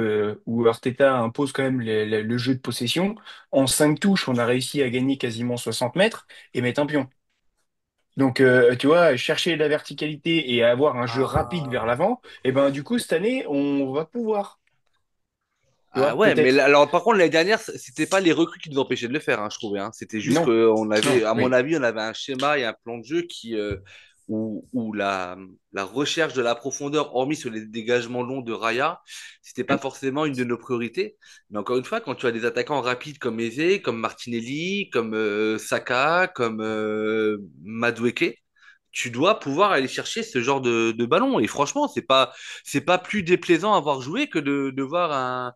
Speaker 3: où Arteta impose quand même le jeu de possession, en 5 touches, on a réussi à gagner quasiment 60 mètres et mettre un pion. Donc, tu vois, chercher la verticalité et avoir un jeu rapide vers
Speaker 1: ah,
Speaker 3: l'avant, et ben du coup, cette année, on va pouvoir, tu
Speaker 1: Ah
Speaker 3: vois,
Speaker 1: ouais, mais
Speaker 3: peut-être.
Speaker 1: alors par contre l'année dernière, c'était pas les recrues qui nous empêchaient de le faire, hein, je trouvais, hein. C'était juste
Speaker 3: Non,
Speaker 1: qu'on
Speaker 3: non,
Speaker 1: avait, à mon
Speaker 3: oui.
Speaker 1: avis, on avait un schéma et un plan de jeu où la recherche de la profondeur, hormis sur les dégagements longs de Raya, c'était pas forcément une de nos priorités. Mais encore une fois, quand tu as des attaquants rapides comme Eze, comme Martinelli, comme Saka, comme Madueke, tu dois pouvoir aller chercher ce genre de ballon. Et franchement, c'est pas plus déplaisant à voir jouer que de voir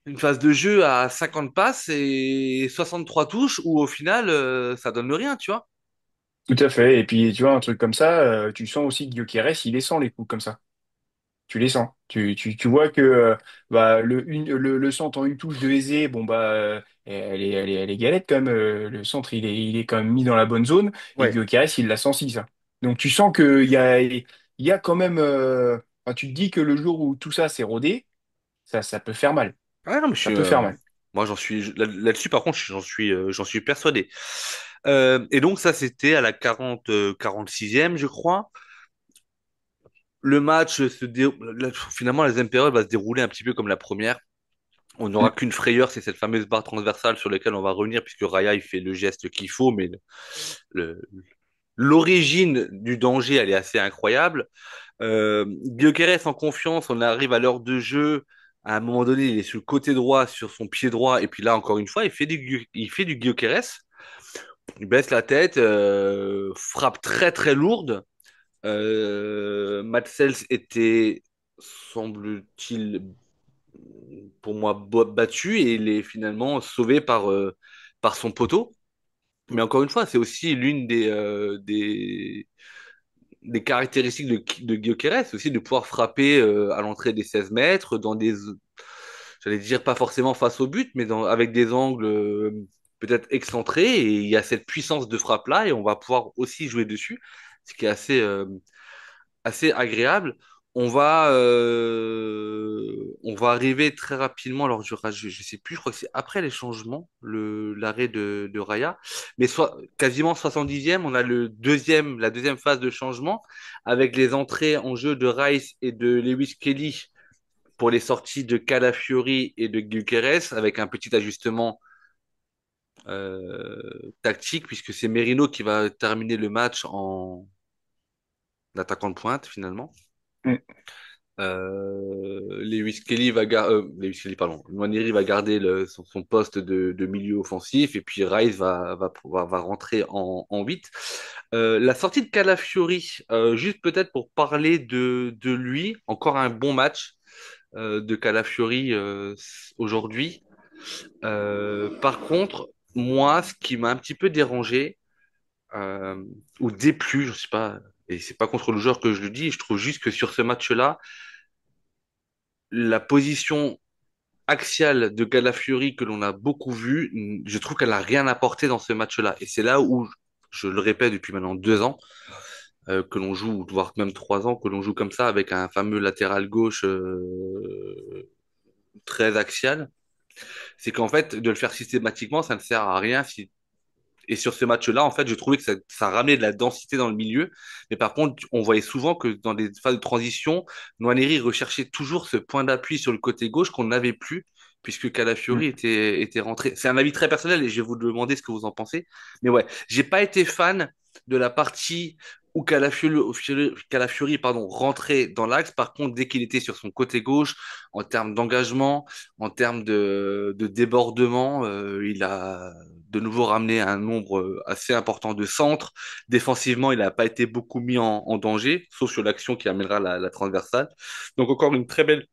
Speaker 1: une phase de jeu à 50 passes et 63 touches où au final, ça donne rien, tu vois.
Speaker 3: Tout à fait. Et puis, tu vois, un truc comme ça, tu sens aussi que Gyökeres, il les sent les coups comme ça. Tu les sens. Tu vois que bah, le centre en 1 touche de Eze, bon bah elle est galette quand même. Le centre il est quand même mis dans la bonne zone et
Speaker 1: Ouais.
Speaker 3: Gyökeres il l'a senti ça. Donc tu sens qu'il y a quand même. Enfin, tu te dis que le jour où tout ça s'est rodé, ça peut faire mal.
Speaker 1: Ah non, mais
Speaker 3: Ça peut faire mal.
Speaker 1: moi, là-dessus, par contre, j'en suis persuadé. Et donc, ça, c'était à la 46e, je crois. Le match finalement, la deuxième période va se dérouler un petit peu comme la première. On n'aura qu'une frayeur, c'est cette fameuse barre transversale sur laquelle on va revenir, puisque Raya, il fait le geste qu'il faut, mais le- l'origine du danger, elle est assez incroyable. Gyökeres en confiance, on arrive à l'heure de jeu. À un moment donné, il est sur le côté droit, sur son pied droit, et puis là, encore une fois, il fait du Gyökeres. Il baisse la tête, frappe très très lourde. Matsels était, semble-t-il, pour moi, battu et il est finalement sauvé par son poteau. Mais encore une fois, c'est aussi l'une des caractéristiques de Gyökeres, c'est aussi de pouvoir frapper à l'entrée des 16 mètres, dans des, j'allais dire pas forcément face au but, mais avec des angles peut-être excentrés. Et il y a cette puissance de frappe-là et on va pouvoir aussi jouer dessus, ce qui est assez agréable. On va arriver très rapidement. Alors, je sais plus, je crois que c'est après les changements, l'arrêt de Raya. Mais quasiment 70e, on a la deuxième phase de changement avec les entrées en jeu de Rice et de Lewis Kelly pour les sorties de Calafiori et de Gyökeres avec un petit ajustement tactique puisque c'est Merino qui va terminer le match en attaquant de pointe finalement.
Speaker 3: Mm.
Speaker 1: Lewis Kelly, pardon. Nwaneri va garder son poste de milieu offensif et puis Rice va rentrer en 8. La sortie de Calafiori, juste peut-être pour parler de lui, encore un bon match de Calafiori aujourd'hui. Par contre, moi, ce qui m'a un petit peu dérangé, euh, ou déplu, je sais pas, et c'est pas contre le joueur que je le dis, je trouve juste que sur ce match-là, la position axiale de Calafiori que l'on a beaucoup vue, je trouve qu'elle n'a rien apporté dans ce match-là. Et c'est là où, je le répète depuis maintenant 2 ans, que l'on joue, voire même 3 ans, que l'on joue comme ça avec un fameux latéral gauche très axial, c'est qu'en fait, de le faire systématiquement, ça ne sert à rien si. Et sur ce match-là, en fait, je trouvais que ça ramenait de la densité dans le milieu. Mais par contre, on voyait souvent que dans des phases de transition, Nwaneri recherchait toujours ce point d'appui sur le côté gauche qu'on n'avait plus, puisque
Speaker 3: Mm.
Speaker 1: Calafiori était rentré. C'est un avis très personnel et je vais vous demander ce que vous en pensez. Mais ouais, j'ai pas été fan de la partie où Calafiori, pardon, rentrait dans l'axe. Par contre, dès qu'il était sur son côté gauche, en termes d'engagement, en termes de débordement, il a de nouveau ramené un nombre assez important de centres. Défensivement, il n'a pas été beaucoup mis en danger, sauf sur l'action qui amènera la transversale. Donc encore une très belle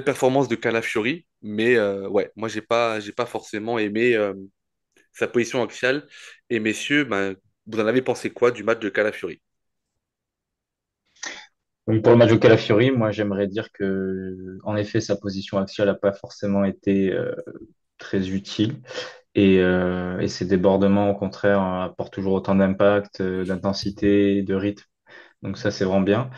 Speaker 1: performance de Calafiori, mais ouais, moi j'ai pas forcément aimé sa position axiale. Et messieurs, ben, vous en avez pensé quoi du match de Calafiori?
Speaker 2: Oui, pour le match de Calafiori, moi j'aimerais dire que en effet sa position axiale n'a pas forcément été très utile et ses débordements au contraire apportent toujours autant d'impact, d'intensité, de rythme. Donc ça c'est vraiment bien.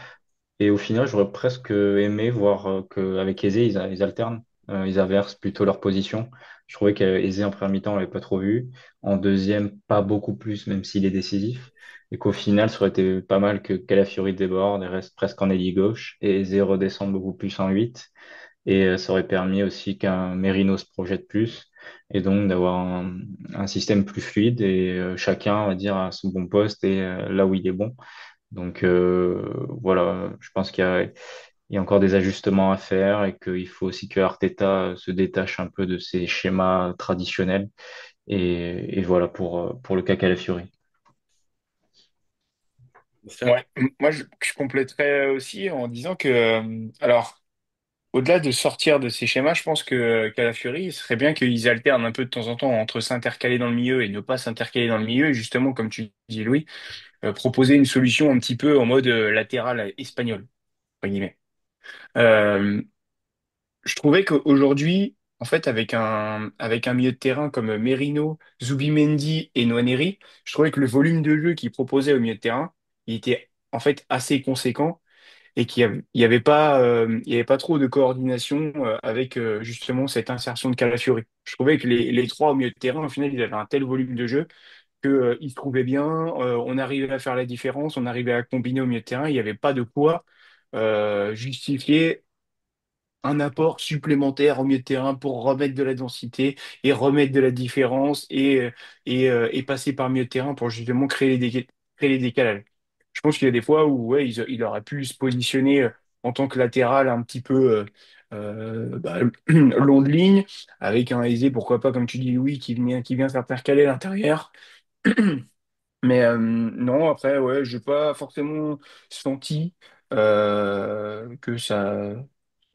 Speaker 2: Et au final, j'aurais presque aimé voir qu'avec Eze, ils alternent. Ils inversent plutôt leur position. Je trouvais qu'Eze, en première mi-temps, on l'avait pas trop vu. En deuxième, pas beaucoup plus, même s'il est décisif. Et qu'au final, ça aurait été pas mal que Calafiori déborde et reste presque en ailier gauche. Et Eze redescende beaucoup plus en 8. Et ça aurait permis aussi qu'un Merino se projette plus. Et donc d'avoir un système plus fluide et chacun, on va dire, à son bon poste et là où il est bon. Donc voilà, je pense il y a encore des ajustements à faire et qu'il faut aussi que Arteta se détache un peu de ses schémas traditionnels. Et voilà pour le cas Calafiori.
Speaker 3: Ouais, moi je compléterais aussi en disant que, alors, au-delà de sortir de ces schémas, je pense que Calafiori, il serait bien qu'ils alternent un peu de temps en temps entre s'intercaler dans le milieu et ne pas s'intercaler dans le milieu. Et justement, comme tu dis, Louis, proposer une solution un petit peu en mode latéral espagnol, entre guillemets. Euh, je trouvais qu'aujourd'hui, en fait, avec un milieu de terrain comme Merino, Zubimendi et Nwaneri, je trouvais que le volume de jeu qu'il proposait au milieu de terrain, il était en fait assez conséquent et il y avait pas trop de coordination avec justement cette insertion de Calafiori. Je trouvais que les trois au milieu de terrain, au final, ils avaient un tel volume de jeu que, ils se trouvaient bien, on arrivait à faire la différence, on arrivait à combiner au milieu de terrain, il n'y avait pas de quoi justifier un apport supplémentaire au milieu de terrain pour remettre de la densité et remettre de la différence et passer par le milieu de terrain pour justement créer les décalages. Je pense qu'il y a des fois où ouais, il aurait pu se positionner en tant que latéral un petit peu bah, long de ligne, avec un aisé, pourquoi pas, comme tu dis, Louis, qui vient s'intercaler à l'intérieur. Mais non, après, ouais, j'ai pas forcément senti que ça.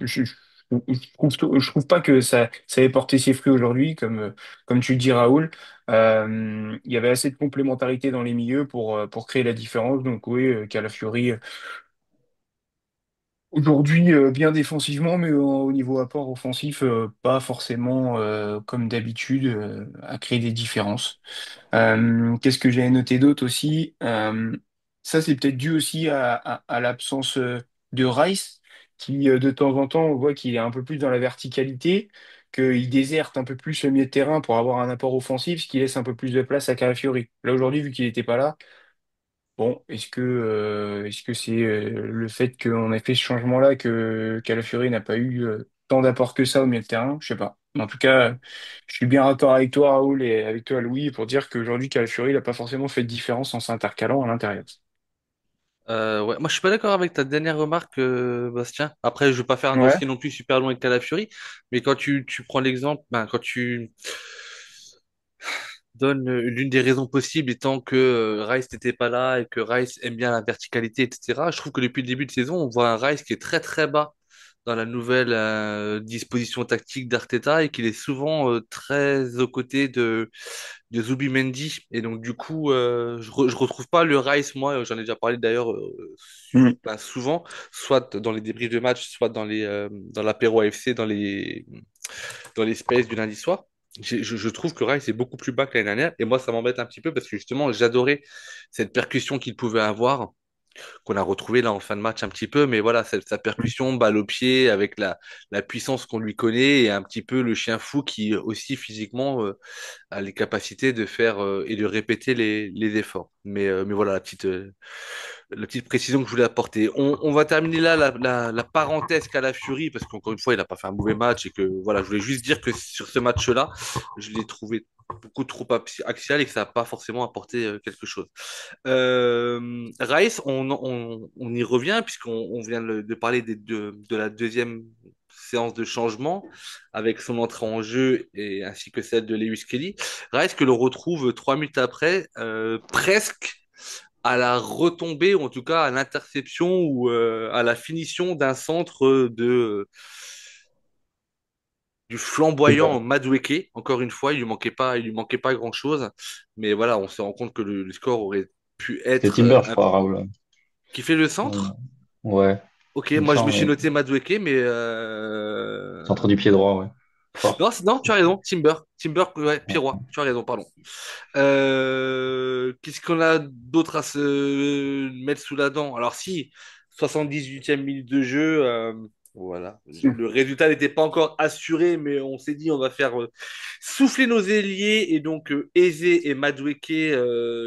Speaker 3: Je, je, je trouve pas que ça ait porté ses fruits aujourd'hui, comme tu le dis, Raoul. Il y avait assez de complémentarité dans les milieux pour créer la différence. Donc oui, Calafiori, aujourd'hui, bien défensivement, mais au niveau apport offensif, pas forcément comme d'habitude à créer des différences. Qu'est-ce que j'avais noté d'autre aussi? Ça, c'est peut-être dû aussi à l'absence de Rice, qui de temps en temps, on voit qu'il est un peu plus dans la verticalité, qu'il déserte un peu plus le milieu de terrain pour avoir un apport offensif, ce qui laisse un peu plus de place à Calafiori. Là, aujourd'hui, vu qu'il n'était pas là, bon, est-ce que c'est le fait qu'on ait fait ce changement-là que Calafiori n'a pas eu tant d'apport que ça au milieu de terrain? Je sais pas. Mais en tout cas, je suis bien d'accord avec toi, Raoul, et avec toi, Louis, pour dire qu'aujourd'hui, Calafiori n'a pas forcément fait de différence en s'intercalant à l'intérieur.
Speaker 1: Ouais, moi je suis pas d'accord avec ta dernière remarque, Bastien. Après, je veux pas faire un
Speaker 3: Ouais.
Speaker 1: dossier non plus super long avec Calafiori, mais quand tu prends l'exemple, ben, quand tu donnes l'une des raisons possibles étant que Rice n'était pas là et que Rice aime bien la verticalité, etc. Je trouve que depuis le début de saison, on voit un Rice qui est très très bas dans la nouvelle disposition tactique d'Arteta et qu'il est souvent très aux côtés de Zubimendi. Et donc, du coup, je retrouve pas le Rice, moi, j'en ai déjà parlé d'ailleurs
Speaker 3: Mm.
Speaker 1: ben, souvent, soit dans les débriefs de match, soit dans l'apéro AFC, dans les spaces du lundi soir. Je trouve que Rice est beaucoup plus bas que l'année dernière. Et moi, ça m'embête un petit peu parce que justement, j'adorais cette percussion qu'il pouvait avoir qu'on a retrouvé là en fin de match un petit peu, mais voilà, sa percussion, balle au pied, avec la puissance qu'on lui connaît, et un petit peu le chien fou qui aussi physiquement a les capacités de faire et de répéter les efforts. Mais voilà, la petite précision que je voulais apporter. On va terminer là la parenthèse qu'a la Fury, parce qu'encore une fois, il n'a pas fait un mauvais match, et que voilà, je voulais juste dire que sur ce match-là, je l'ai trouvé beaucoup trop axial et que ça n'a pas forcément apporté quelque chose. Rice, on y revient puisqu'on vient de parler de la deuxième séance de changement avec son entrée en jeu et ainsi que celle de Lewis Kelly. Rice que l'on retrouve 3 minutes après, presque à la retombée, ou en tout cas à l'interception ou à la finition d'un centre du
Speaker 2: C'est
Speaker 1: flamboyant
Speaker 2: ça.
Speaker 1: Madueke. Encore une fois, il lui manquait pas grand-chose, mais voilà, on se rend compte que le score aurait pu
Speaker 2: C'était
Speaker 1: être
Speaker 2: Timber, je crois, Raoul.
Speaker 1: qui fait le
Speaker 2: Euh,
Speaker 1: centre.
Speaker 2: ouais,
Speaker 1: Ok,
Speaker 2: il me
Speaker 1: moi je me
Speaker 2: semble.
Speaker 1: suis noté Madueke, mais
Speaker 2: Centre du pied droit, ouais.
Speaker 1: non,
Speaker 2: Fort.
Speaker 1: non, tu as raison, Timber, ouais, Pirois, tu as raison, pardon. Qu'est-ce qu'on a d'autre à se mettre sous la dent? Alors si, 78e minute de jeu, voilà. Le résultat n'était pas encore assuré, mais on s'est dit on va faire souffler nos ailiers et donc Eze et Madueke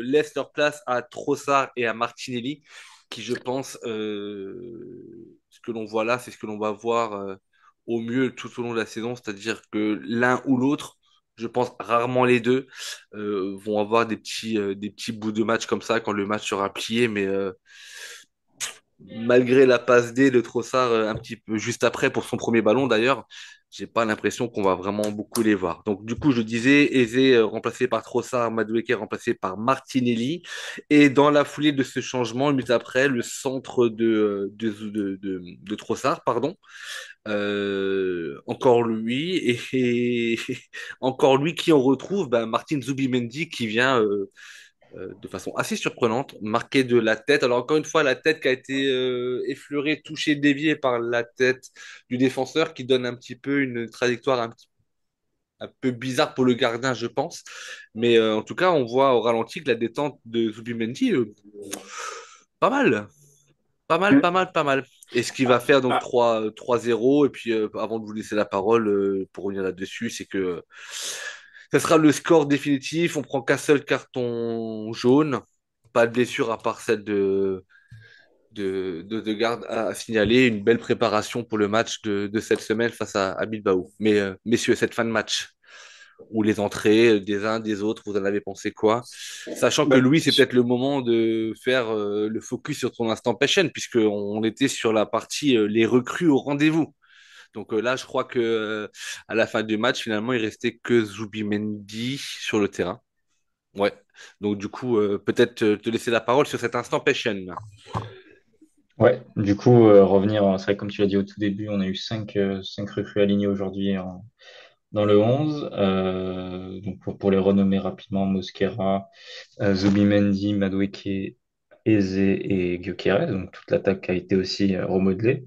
Speaker 1: laissent leur place à Trossard et à Martinelli, qui je pense, ce que l'on voit là, c'est ce que l'on va voir au mieux tout au long de la saison, c'est-à-dire que l'un ou l'autre, je pense rarement les deux, vont avoir des petits bouts de match comme ça quand le match sera plié, mais malgré la passe D de Trossard un petit peu juste après pour son premier ballon d'ailleurs, j'ai pas l'impression qu'on va vraiment beaucoup les voir. Donc du coup, je disais Eze remplacé par Trossard, Madueke remplacé par Martinelli, et dans la foulée de ce changement, une minute après, le centre de Trossard, pardon, encore lui et encore lui qui on retrouve ben, Martin Zubimendi qui vient de façon assez surprenante marquer de la tête. Alors encore une fois la tête qui a été effleurée, touchée, déviée par la tête du défenseur qui donne un petit peu une trajectoire un peu bizarre pour le gardien je pense. Mais en tout cas on voit au ralenti que la détente de Zubimendi pas mal. Pas mal,
Speaker 3: Mm.
Speaker 1: pas mal, pas mal. Et ce qu'il va
Speaker 3: Ah,
Speaker 1: faire donc
Speaker 3: ah,
Speaker 1: 3-0, et puis avant de vous laisser la parole, pour revenir là-dessus, c'est que ça sera le score définitif. On prend qu'un seul carton jaune. Pas de blessure à part celle Garde à signaler une belle préparation pour le match de cette semaine face à Bilbao. Mais messieurs, cette fin de match, ou les entrées des uns des autres, vous en avez pensé quoi? Sachant que
Speaker 3: Bah,
Speaker 1: Louis, c'est peut-être le moment de faire le focus sur ton instant passion, puisqu'on était sur la partie les recrues au rendez-vous. Donc là, je crois que à la fin du match, finalement, il restait que Zubimendi sur le terrain. Ouais. Donc du coup, peut-être te laisser la parole sur cet instant passion.
Speaker 2: Ouais, du coup, revenir, c'est vrai, comme tu l'as dit au tout début, on a eu cinq recrues alignées aujourd'hui dans le 11. Donc pour les renommer rapidement, Mosquera, Zubimendi, Madueke, Eze et Gyökeres. Donc toute l'attaque a été aussi remodelée.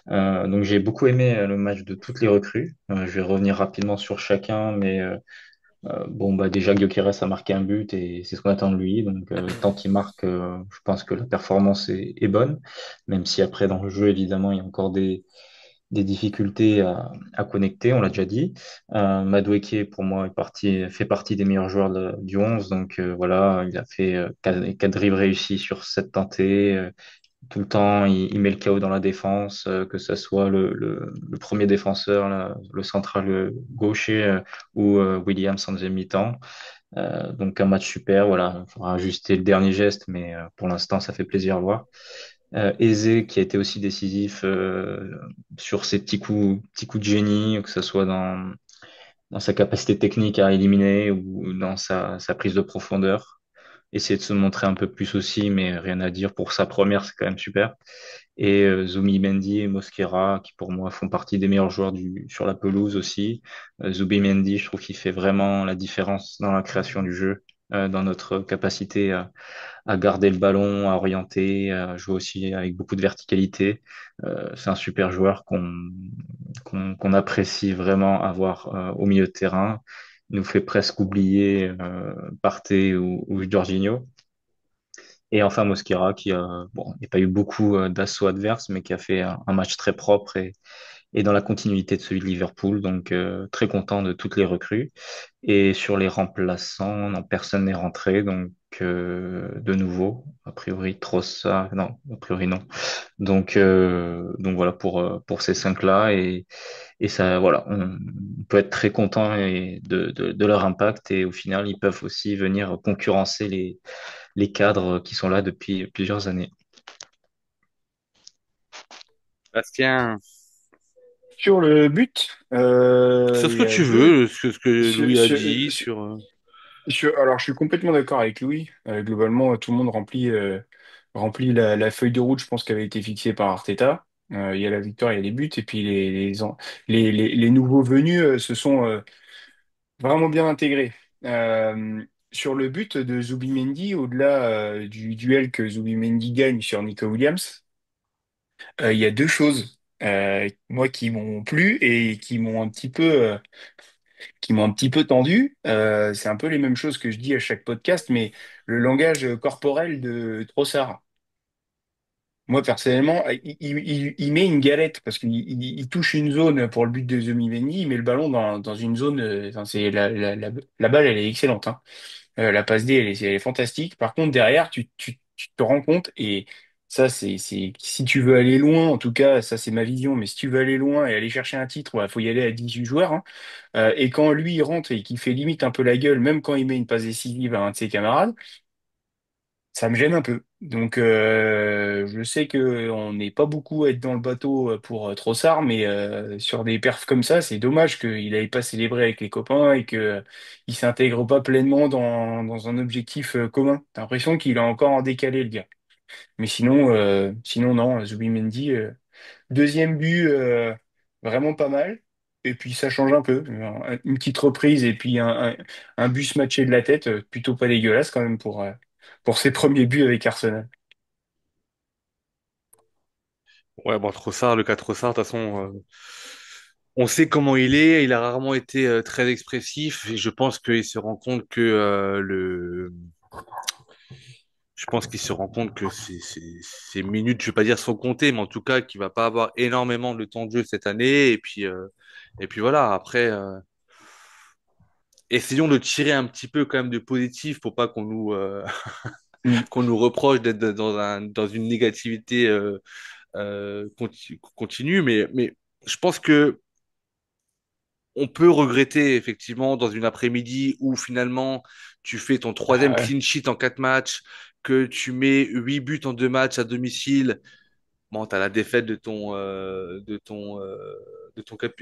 Speaker 2: Donc j'ai beaucoup aimé le match de toutes les recrues. Je vais revenir rapidement sur chacun, mais bon, bah déjà, Gyökeres a marqué un but et c'est ce qu'on attend de lui. Donc, tant qu'il marque, je pense que la performance est bonne. Même si après, dans le jeu, évidemment, il y a encore des difficultés à connecter, on l'a déjà dit. Madueke, pour moi, fait partie des meilleurs joueurs du 11. Donc, voilà, il a fait 4 dribbles réussis sur 7 tentés. Tout le temps, il met le chaos dans la défense, que ce soit le premier défenseur, là, le central gaucher ou Williams en deuxième mi-temps. Donc un match super, voilà, il faudra ajuster le dernier geste, mais pour l'instant, ça fait plaisir à voir. Eze qui a été aussi décisif sur ses petits coups de génie, que ce soit dans sa capacité technique à éliminer ou dans sa prise de profondeur. Essayer de se montrer un peu plus aussi, mais rien à dire pour sa première, c'est quand même super. Et Zubimendi et Mosquera, qui pour moi font partie des meilleurs joueurs sur la pelouse aussi. Zubimendi, je trouve qu'il fait vraiment la différence dans la création du jeu, dans notre capacité à garder le ballon, à orienter, à jouer aussi avec beaucoup de verticalité. C'est un super joueur qu'on apprécie vraiment avoir au milieu de terrain. Il nous fait presque oublier Partey ou Jorginho. Et enfin Mosquera qui bon, il n'y a pas eu beaucoup d'assauts adverses, mais qui a fait un match très propre et dans la continuité de celui de Liverpool. Donc très content de toutes les recrues. Et sur les remplaçants, non, personne n'est rentré. Donc de nouveau, a priori Trossard, non, a priori non. Donc voilà pour ces cinq-là. Et ça, voilà, on peut être très content de leur impact. Et au final, ils peuvent aussi venir concurrencer les cadres qui sont là depuis plusieurs années.
Speaker 1: Bastien,
Speaker 3: sur le but,
Speaker 1: sur ce
Speaker 3: il
Speaker 1: que
Speaker 3: y a
Speaker 1: tu
Speaker 3: deux.
Speaker 1: veux, ce que
Speaker 3: sur-
Speaker 1: Louis a
Speaker 3: sur-
Speaker 1: dit,
Speaker 3: sur-
Speaker 1: sur...
Speaker 3: alors, je suis complètement d'accord avec Louis. Globalement, tout le monde remplit la feuille de route, je pense, qui avait été fixée par Arteta. Il y a la victoire, il y a les buts, et puis les nouveaux venus se sont vraiment bien intégrés. Sur le but de Zubimendi, au-delà du duel que Zubimendi gagne sur Nico Williams, il y a deux choses moi qui m'ont plu et qui m'ont un petit peu tendu. C'est un peu les mêmes choses que je dis à chaque podcast, mais le langage corporel de Trossard. Moi, personnellement, il met une galette parce qu'il touche une zone pour le but de Zubimendi, il met le ballon dans une zone. Enfin, c'est la balle, elle est excellente, hein. La passe D, elle est fantastique. Par contre, derrière, tu te rends compte, et ça, si tu veux aller loin, en tout cas, ça, c'est ma vision, mais si tu veux aller loin et aller chercher un titre, il faut y aller à 18 joueurs, hein. Et quand lui, il rentre et qu'il fait limite un peu la gueule, même quand il met une passe décisive à un de ses camarades, ça me gêne un peu. Donc, je sais que on n'est pas beaucoup à être dans le bateau pour Trossard, mais sur des perfs comme ça, c'est dommage qu'il n'aille pas célébré avec les copains et que il s'intègre pas pleinement dans un objectif commun. T'as l'impression qu'il est encore en décalé, le gars. Mais sinon non, Zubimendi, deuxième but, vraiment pas mal. Et puis ça change un peu. Une petite reprise et puis un but matché de la tête, plutôt pas dégueulasse quand même pour ses premiers buts avec Arsenal.
Speaker 1: Ouais, bon, Trossard, le cas Trossard, de toute façon, on sait comment il est. Il a rarement été très expressif et je pense qu'il se rend compte que je pense qu'il se rend compte que ces minutes, je vais pas dire sont comptées, mais en tout cas qu'il va pas avoir énormément de temps de jeu cette année. Et puis voilà. Après, essayons de tirer un petit peu quand même de positif pour pas qu'on nous
Speaker 3: Mm.
Speaker 1: qu'on nous reproche d'être dans une négativité continue, mais je pense que on peut regretter effectivement dans une après-midi où finalement tu fais ton
Speaker 3: Ah
Speaker 1: troisième
Speaker 3: ouais.
Speaker 1: clean sheet en 4 matchs, que tu mets 8 buts en 2 matchs à domicile. Bon, t'as la défaite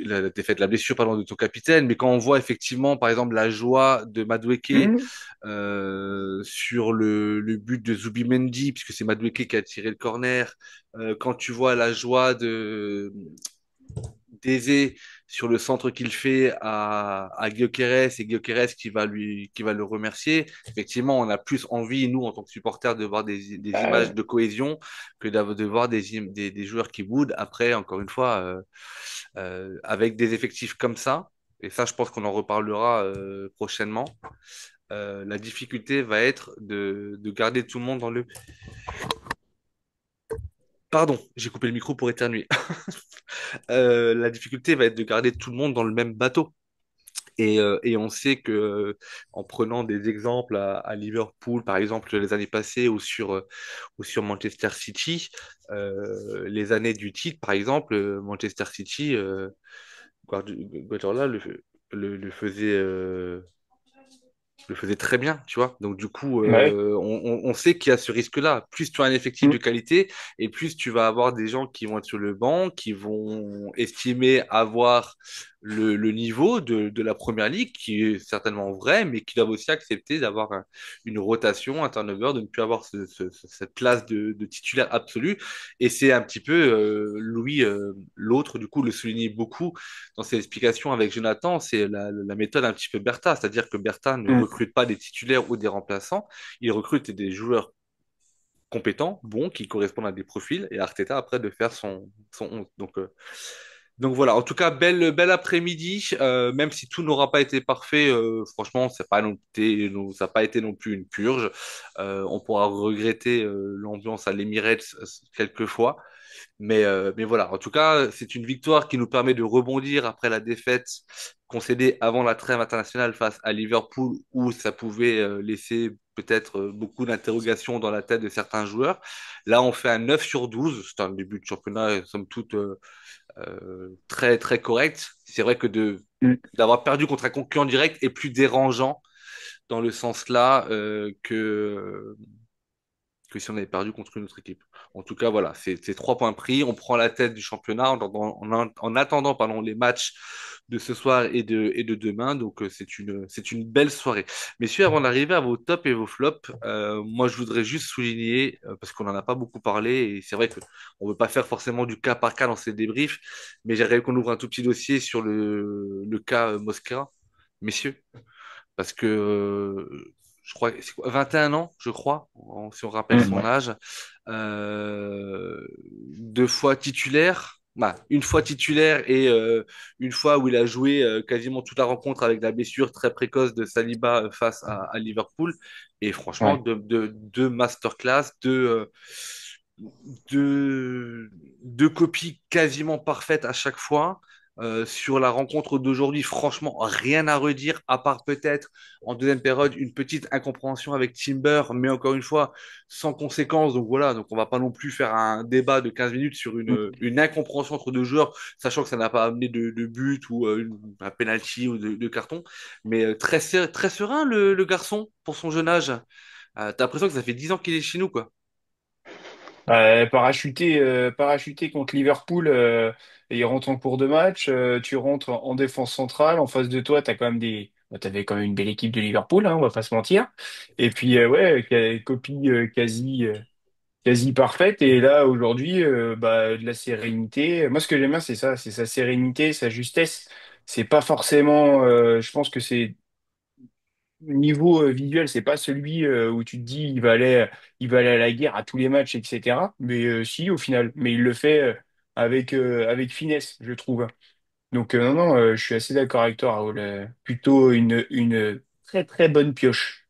Speaker 1: la défaite, la blessure, pardon, de ton capitaine, mais quand on voit effectivement, par exemple, la joie de Madueke
Speaker 3: Mm.
Speaker 1: sur le but de Zubimendi, puisque c'est Madueke qui a tiré le corner, quand tu vois la joie d'Eze sur le centre qu'il fait à Gyökeres et Gyökeres qui va le remercier. Effectivement, on a plus envie, nous, en tant que supporters, de voir des
Speaker 3: Ah
Speaker 1: images
Speaker 3: ouais.
Speaker 1: de cohésion que de voir des joueurs qui boudent. Après, encore une fois, avec des effectifs comme ça, et ça, je pense qu'on en reparlera prochainement, la difficulté va être de garder tout le monde dans le... Pardon, j'ai coupé le micro pour éternuer. La difficulté va être de garder tout le monde dans le même bateau. Et on sait que en prenant des exemples à Liverpool, par exemple, les années passées, ou sur Manchester City, les années du titre, par exemple, Manchester City, Guardiola le faisait, le faisait très bien, tu vois. Donc du coup,
Speaker 3: Ouais.
Speaker 1: on sait qu'il y a ce risque-là. Plus tu as un effectif de
Speaker 3: Mm.
Speaker 1: qualité, et plus tu vas avoir des gens qui vont être sur le banc, qui vont estimer avoir le niveau de la première ligue, qui est certainement vrai, mais qui doivent aussi accepter d'avoir une rotation, un turnover, de ne plus avoir cette place de titulaire absolu. Et c'est un petit peu Louis, l'autre, du coup, le soulignait beaucoup dans ses explications avec Jonathan, c'est la méthode un petit peu Bertha, c'est-à-dire que Bertha ne
Speaker 3: Mm.
Speaker 1: recrute pas des titulaires ou des remplaçants, il recrute des joueurs compétents, bons, qui correspondent à des profils, et Arteta après de faire son 11. Donc voilà, en tout cas, belle après-midi, même si tout n'aura pas été parfait, franchement, ça n'a pas été non plus une purge. On pourra regretter l'ambiance à l'Emirates quelquefois, mais voilà, en tout cas, c'est une victoire qui nous permet de rebondir après la défaite concédée avant la trêve internationale face à Liverpool, où ça pouvait laisser peut-être beaucoup d'interrogations dans la tête de certains joueurs. Là, on fait un 9 sur 12. C'est un début de championnat, somme toute, très, très correct. C'est vrai que
Speaker 3: Mm.
Speaker 1: d'avoir perdu contre un concurrent direct est plus dérangeant dans le sens là que si on avait perdu contre une autre équipe. En tout cas, voilà, c'est 3 points pris. On prend la tête du championnat en attendant pardon, les matchs de ce soir et de demain. Donc, c'est une belle soirée. Messieurs, avant d'arriver à vos tops et vos flops, moi, je voudrais juste souligner, parce qu'on n'en a pas beaucoup parlé, et c'est vrai qu'on ne veut pas faire forcément du cas par cas dans ces débriefs, mais j'aimerais qu'on ouvre un tout petit dossier sur le cas Mosquera. Messieurs, parce que je crois c'est quoi, 21 ans, je crois, si on rappelle
Speaker 3: Mm.
Speaker 1: son
Speaker 3: Ouais.
Speaker 1: âge, 2 fois titulaire, bah, une fois titulaire et une fois où il a joué quasiment toute la rencontre avec la blessure très précoce de Saliba face à Liverpool. Et franchement,
Speaker 3: Ouais.
Speaker 1: deux masterclass, deux copies quasiment parfaites à chaque fois. Sur la rencontre d'aujourd'hui, franchement, rien à redire, à part peut-être en deuxième période une petite incompréhension avec Timber, mais encore une fois, sans conséquence. Donc voilà, donc on va pas non plus faire un débat de 15 minutes sur
Speaker 3: Mm.
Speaker 1: une incompréhension entre deux joueurs, sachant que ça n'a pas amené de but ou un penalty ou de carton. Mais très serein le garçon pour son jeune âge. T'as l'impression que ça fait 10 ans qu'il est chez nous, quoi.
Speaker 3: Parachuté contre Liverpool, et il rentre en cours de match. Tu rentres en défense centrale. En face de toi, t'avais quand même une belle équipe de Liverpool, hein, on va pas se mentir. Et puis ouais, copie quasi parfaite. Et là aujourd'hui, bah, de la sérénité. Moi, ce que j'aime bien, c'est ça, c'est sa sérénité, sa justesse. C'est pas forcément. Je pense que c'est niveau visuel, c'est pas celui où tu te dis il va aller à la guerre à tous les matchs, etc. Mais si, au final, mais il le fait avec finesse, je trouve. Donc non, non, je suis assez d'accord avec toi, Raoul. Plutôt une très très bonne pioche.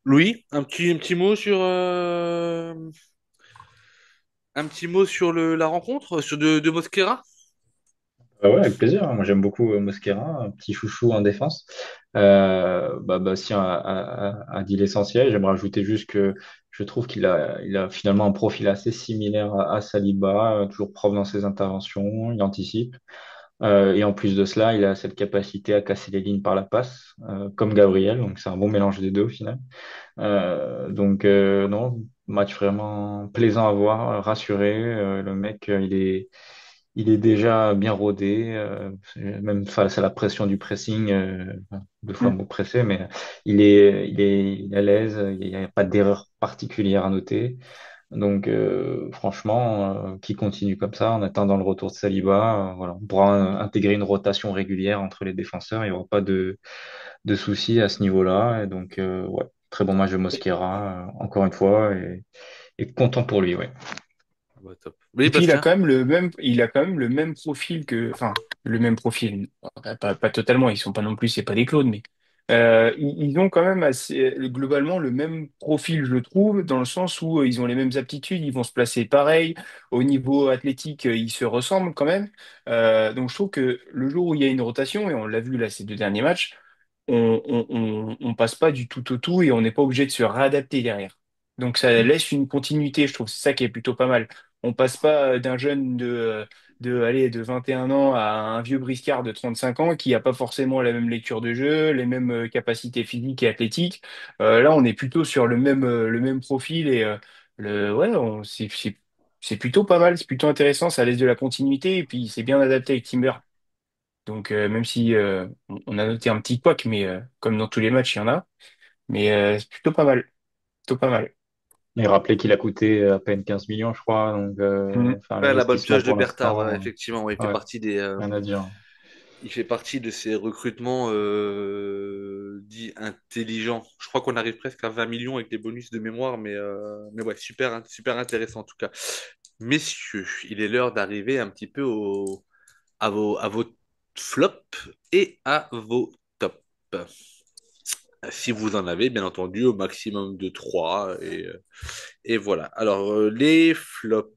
Speaker 1: Louis, un petit mot sur un petit mot sur la rencontre sur de Mosquera?
Speaker 2: Ouais, avec plaisir. Moi, j'aime beaucoup Mosquera, un petit chouchou en défense. Bastien a dit l'essentiel. J'aimerais rajouter juste que je trouve qu'il a finalement un profil assez similaire à Saliba, toujours propre dans ses interventions, il anticipe. Et en plus de cela, il a cette capacité à casser les lignes par la passe, comme Gabriel. Donc, c'est un bon mélange des deux au final. Non, match vraiment plaisant à voir, rassuré. Le mec, il est déjà bien rodé, même face à la pression du pressing, deux fois le
Speaker 3: Mm.
Speaker 2: mot pressé, mais il est à l'aise, il n'y a pas d'erreur particulière à noter. Donc, franchement, qui continue comme ça en attendant le retour de Saliba, voilà, on pourra intégrer une rotation régulière entre les défenseurs, il n'y aura pas de soucis à ce niveau-là. Et donc, ouais, très bon match de Mosquera, encore une fois, et content pour lui, ouais.
Speaker 1: Ouais, top. Oui,
Speaker 3: Et puis
Speaker 1: Bastien?
Speaker 3: il a quand même le même profil enfin, le même profil. Pas totalement, ils sont pas non plus, c'est pas des clones, mais ils ont quand même globalement le même profil, je trouve, dans le sens où ils ont les mêmes aptitudes, ils vont se placer pareil. Au niveau athlétique, ils se ressemblent quand même. Donc je trouve que le jour où il y a une rotation, et on l'a vu là ces deux derniers matchs, on passe pas du tout au tout et on n'est pas obligé de se réadapter derrière. Donc ça laisse une continuité, je trouve. C'est ça qui est plutôt pas mal. On passe pas d'un jeune de 21 ans à un vieux briscard de 35 ans qui a pas forcément la même lecture de jeu, les mêmes capacités physiques et athlétiques. Là, on est plutôt sur le même profil et ouais, c'est plutôt pas mal, c'est plutôt intéressant, ça laisse de la continuité et puis c'est bien adapté avec Timber. Donc même si on a noté un petit couac, mais comme dans tous les matchs, il y en a. Mais c'est plutôt pas mal. Plutôt pas mal.
Speaker 2: Et rappelez qu'il a coûté à peine 15 millions, je crois. Donc,
Speaker 3: Mhm.
Speaker 2: enfin,
Speaker 1: Ouais, la bonne
Speaker 2: l'investissement
Speaker 1: pioche de
Speaker 2: pour
Speaker 1: Bertha, ouais,
Speaker 2: l'instant,
Speaker 1: effectivement, ouais, il fait
Speaker 2: ouais,
Speaker 1: partie des,
Speaker 2: rien à dire.
Speaker 1: il fait partie de ces recrutements dits intelligents. Je crois qu'on arrive presque à 20 millions avec les bonus de mémoire, mais ouais, super, super intéressant en tout cas. Messieurs, il est l'heure d'arriver un petit peu à vos flops et à vos tops. Si vous en avez, bien entendu, au maximum de 3. Et voilà. Alors, les flops,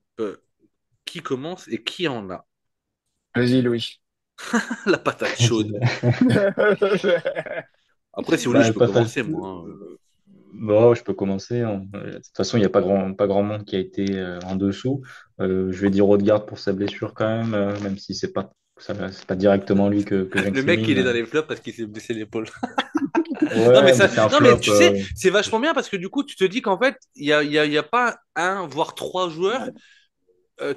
Speaker 1: qui commence et qui en a?
Speaker 3: Vas-y, Louis.
Speaker 1: La patate chaude. Après, si vous voulez, je
Speaker 2: Bah,
Speaker 1: peux
Speaker 2: pas
Speaker 1: commencer,
Speaker 2: facile.
Speaker 1: moi, hein.
Speaker 2: Bon, je peux commencer, hein. De toute façon, il n'y a pas grand monde qui a été en dessous. Je vais dire Odegaard pour sa blessure quand même, même si c'est pas directement lui que
Speaker 1: Le mec, il est dans
Speaker 2: j'incrimine.
Speaker 1: les flops parce qu'il s'est blessé l'épaule. Non, mais
Speaker 2: Ouais, mais
Speaker 1: ça,
Speaker 2: c'est un
Speaker 1: non, mais
Speaker 2: flop.
Speaker 1: tu sais, c'est vachement bien parce que du coup, tu te dis qu'en fait, il y a pas un, voire trois joueurs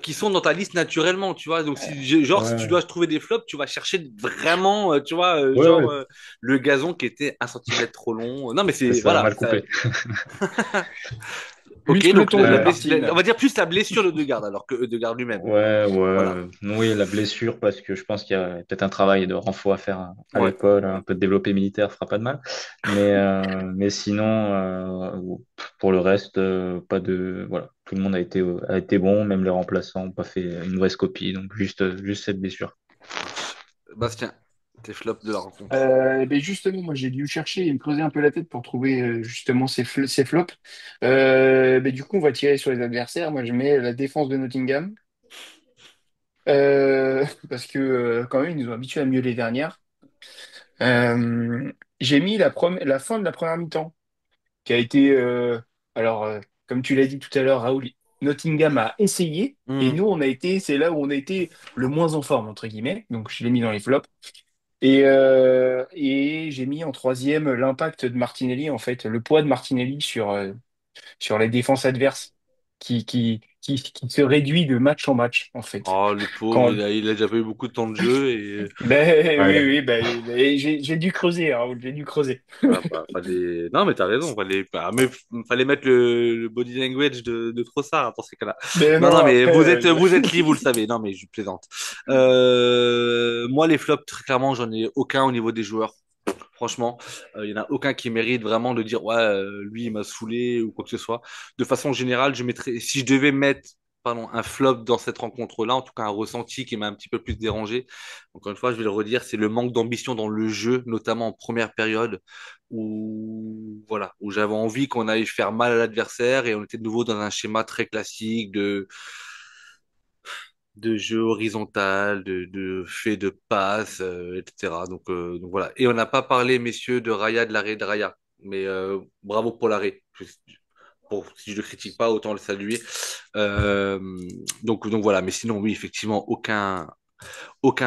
Speaker 1: qui sont dans ta liste naturellement, tu vois. Donc, genre, si tu
Speaker 2: Ouais,
Speaker 1: dois trouver des flops, tu vas chercher vraiment, tu vois,
Speaker 2: ouais,
Speaker 1: genre
Speaker 2: ouais,
Speaker 1: le gazon qui était 1 centimètre trop long. Non, mais
Speaker 2: c'est
Speaker 1: c'est,
Speaker 2: ça,
Speaker 1: voilà,
Speaker 2: mal
Speaker 1: ça.
Speaker 2: coupé.
Speaker 3: Lui,
Speaker 1: Ok,
Speaker 3: le
Speaker 1: donc
Speaker 3: ton de
Speaker 1: on
Speaker 3: Martine.
Speaker 1: va dire plus la blessure de Degarde alors que Degarde lui-même.
Speaker 2: Ouais,
Speaker 1: Voilà.
Speaker 2: ouais. Oui, la blessure, parce que je pense qu'il y a peut-être un travail de renfort à faire à
Speaker 1: Ouais.
Speaker 2: l'épaule, un peu de développé militaire fera pas de mal. Mais sinon, pour le reste, pas de. Voilà, tout le monde a été bon, même les remplaçants n'ont pas fait une mauvaise copie, donc juste cette blessure.
Speaker 1: Marche. Bastien, tes flops de la rencontre.
Speaker 3: Ben justement, moi j'ai dû chercher et me creuser un peu la tête pour trouver justement ces flops. Ben, du coup, on va tirer sur les adversaires. Moi, je mets la défense de Nottingham parce que quand même, ils nous ont habitués à mieux les dernières. J'ai mis la fin de la première mi-temps qui a été, alors, comme tu l'as dit tout à l'heure, Raoul, Nottingham a essayé et
Speaker 1: Hmm.
Speaker 3: nous, c'est là où on a été le moins en forme, entre guillemets. Donc, je l'ai mis dans les flops. Et j'ai mis en troisième l'impact de Martinelli, en fait, le poids de Martinelli sur les défenses adverses qui se réduit de match en match, en fait.
Speaker 1: Oh, le pauvre,
Speaker 3: Quand,
Speaker 1: il a déjà pas eu beaucoup de temps de jeu et
Speaker 3: ben, oui,
Speaker 2: Ouais.
Speaker 3: oui, ben, j'ai dû creuser, Raoul, j'ai dû creuser.
Speaker 1: ah, bah, fallait. Non, mais t'as raison, fallait mettre le body language de Trossard hein, pour ces cas-là.
Speaker 3: Mais
Speaker 1: Non, non,
Speaker 3: non,
Speaker 1: mais
Speaker 3: après,
Speaker 1: vous êtes libre, vous le savez. Non, mais je plaisante. Moi, les flops, très clairement, j'en ai aucun au niveau des joueurs. Franchement, il y en a aucun qui mérite vraiment de dire ouais, lui il m'a saoulé ou quoi que ce soit. De façon générale, je mettrais, si je devais mettre, pardon, un flop dans cette rencontre-là, en tout cas un ressenti qui m'a un petit peu plus dérangé. Encore une fois, je vais le redire, c'est le manque d'ambition dans le jeu, notamment en première période, où voilà, où j'avais envie qu'on aille faire mal à l'adversaire et on était de nouveau dans un schéma très classique de jeu horizontal, de fait de passe, etc. Donc voilà. Et on n'a pas parlé, messieurs, de Raya, de l'arrêt de Raya. Mais bravo pour l'arrêt. Si je le critique pas, autant le saluer. Euh, donc voilà. Mais sinon, oui, effectivement, aucun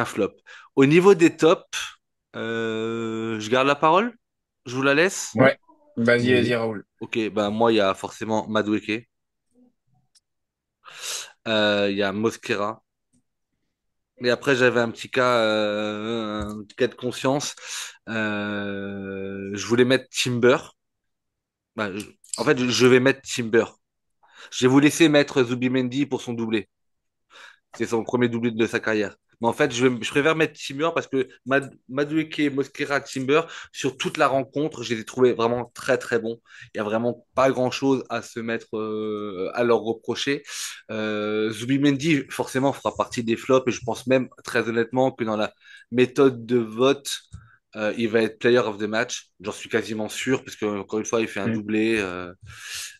Speaker 1: flop. Au niveau des tops, je garde la parole. Je vous la laisse.
Speaker 3: Ouais, vas-y,
Speaker 2: Vas-y.
Speaker 3: Raoul.
Speaker 1: Ok, ben moi, il y a forcément Madueke. Il y a Mosquera. Et après, j'avais un petit cas de conscience. Je voulais mettre Timber. Bah, en fait, je vais mettre Timber. Je vais vous laisser mettre Zubimendi pour son doublé. C'est son premier doublé de sa carrière. Mais en fait, je préfère mettre Timber parce que Madueke, Mosquera, Timber, sur toute la rencontre, je les ai trouvés vraiment très très bons. Il n'y a vraiment pas grand-chose à se mettre à leur reprocher. Zubimendi, forcément, fera partie des flops et je pense même très honnêtement que dans la méthode de vote, il va être player of the match. J'en suis quasiment sûr parce que encore une fois, il fait un
Speaker 3: Mm.
Speaker 1: doublé.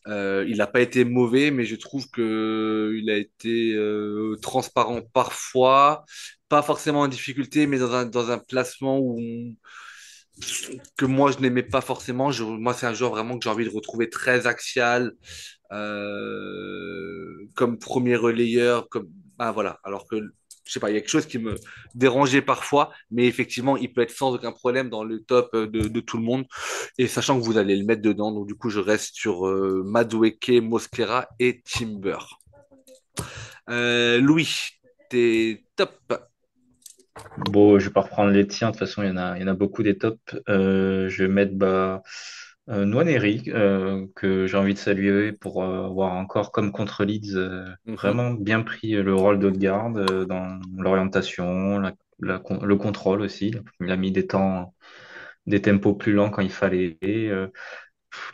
Speaker 1: Il n'a pas été mauvais, mais je trouve que il a été transparent parfois, pas forcément en difficulté, mais dans un placement que moi je n'aimais pas forcément. Moi, c'est un joueur vraiment que j'ai envie de retrouver très axial, comme premier relayeur, comme ah, voilà. Alors que je sais pas, il y a quelque chose qui me dérangeait parfois, mais effectivement, il peut être sans aucun problème dans le top de tout le monde. Et sachant que vous allez le mettre dedans, donc du coup, je reste sur Madueke, Mosquera et Timber. Louis, t'es top.
Speaker 2: Bon, je vais pas reprendre les tiens. De toute façon, il y en a beaucoup des tops. Je vais mettre Nwaneri, que j'ai envie de saluer pour avoir encore, comme contre Leeds,
Speaker 1: Mhm.
Speaker 2: vraiment bien pris le rôle de garde dans l'orientation, le contrôle aussi. Il a mis des tempos plus lents quand il fallait.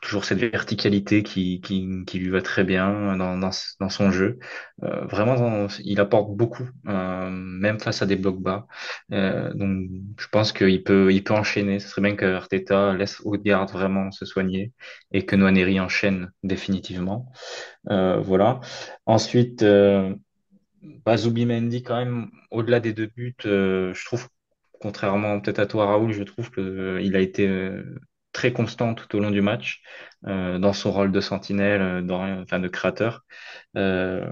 Speaker 2: Toujours cette verticalité qui lui va très bien dans son jeu. Vraiment, il apporte beaucoup, même face à des blocs bas. Donc, je pense il peut enchaîner. Ce serait bien que Arteta laisse Odegaard vraiment se soigner et que Nwaneri enchaîne définitivement. Voilà. Ensuite, Zubimendi, quand même, au-delà des deux buts, je trouve, contrairement peut-être à toi, Raoul, je trouve que il a été très constant tout au long du match dans son rôle de sentinelle, enfin de créateur. Euh,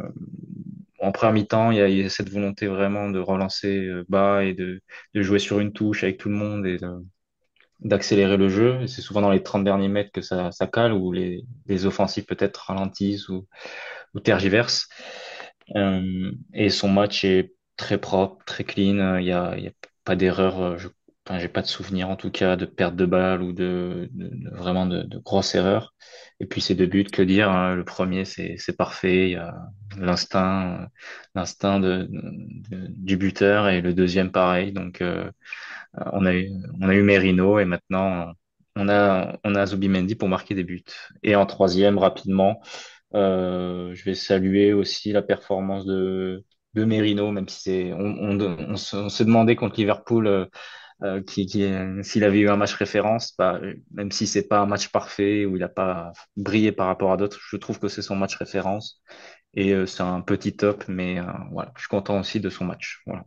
Speaker 2: En première mi-temps, il y a cette volonté vraiment de relancer bas et de jouer sur une touche avec tout le monde et d'accélérer le jeu. Et c'est souvent dans les 30 derniers mètres que ça cale, où les offensifs peut-être ralentissent ou tergiversent. Et son match est très propre, très clean. Il y a pas d'erreur. Enfin, j'ai pas de souvenir en tout cas de perte de balle ou vraiment de grosses erreurs. Et puis ces deux buts, que dire, hein. Le premier, c'est parfait. Il y a l'instinct, l'instinct du buteur et le deuxième pareil. Donc on a eu Merino et maintenant on a Zubimendi pour marquer des buts. Et en troisième, rapidement. Je vais saluer aussi la performance de Merino, même si on s'est demandé contre Liverpool s'il avait eu un match référence, bah, même si c'est pas un match parfait où il n'a pas brillé par rapport à d'autres, je trouve que c'est son match référence et c'est un petit top, mais voilà, je suis content aussi de son match. Voilà.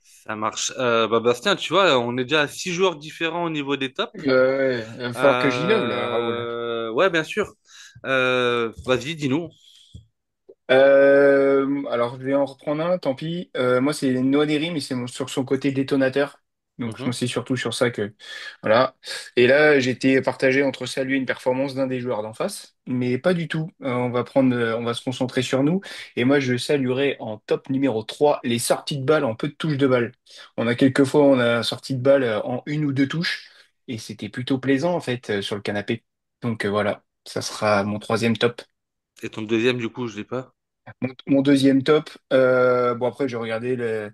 Speaker 1: Ça marche. Bastien, tu vois, on est déjà à 6 joueurs différents au niveau des tops.
Speaker 3: Ouais, il va falloir que j'innove là, Raoul.
Speaker 1: Ouais, bien sûr. Vas-y, dis-nous.
Speaker 3: Alors, je vais en reprendre un, tant pis. Moi, c'est Noaderi, mais sur son côté détonateur. Donc, moi,
Speaker 1: Mhm.
Speaker 3: c'est surtout sur ça que. Voilà. Et là, j'étais partagé entre saluer une performance d'un des joueurs d'en face, mais pas du tout. On va se concentrer sur nous. Et moi, je saluerai en top numéro 3 les sorties de balles en peu de touches de balle. On a sorti de balle en une ou deux touches, et c'était plutôt plaisant, en fait, sur le canapé. Donc, voilà. Ça sera mon troisième top.
Speaker 1: Et ton deuxième, du coup, je l'ai pas.
Speaker 3: Mon deuxième top, bon après j'ai regardé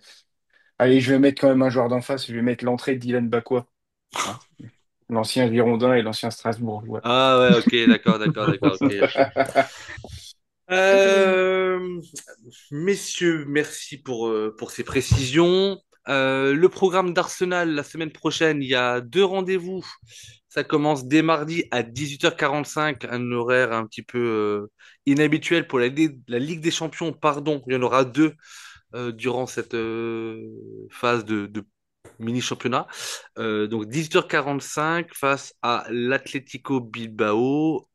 Speaker 3: Allez, je vais mettre quand même un joueur d'en face, je vais mettre l'entrée de Dylan Bakwa, hein. L'ancien Girondin et l'ancien Strasbourg.
Speaker 1: Ah ouais, ok, d'accord, ok. Euh, Messieurs, merci pour ces précisions. Le programme d'Arsenal la semaine prochaine, il y a deux rendez-vous. Ça commence dès mardi à 18h45, un horaire un petit peu inhabituel pour la Ligue des Champions, pardon. Il y en aura deux durant cette phase de mini-championnat. Donc 18h45 face à l'Atlético Bilbao.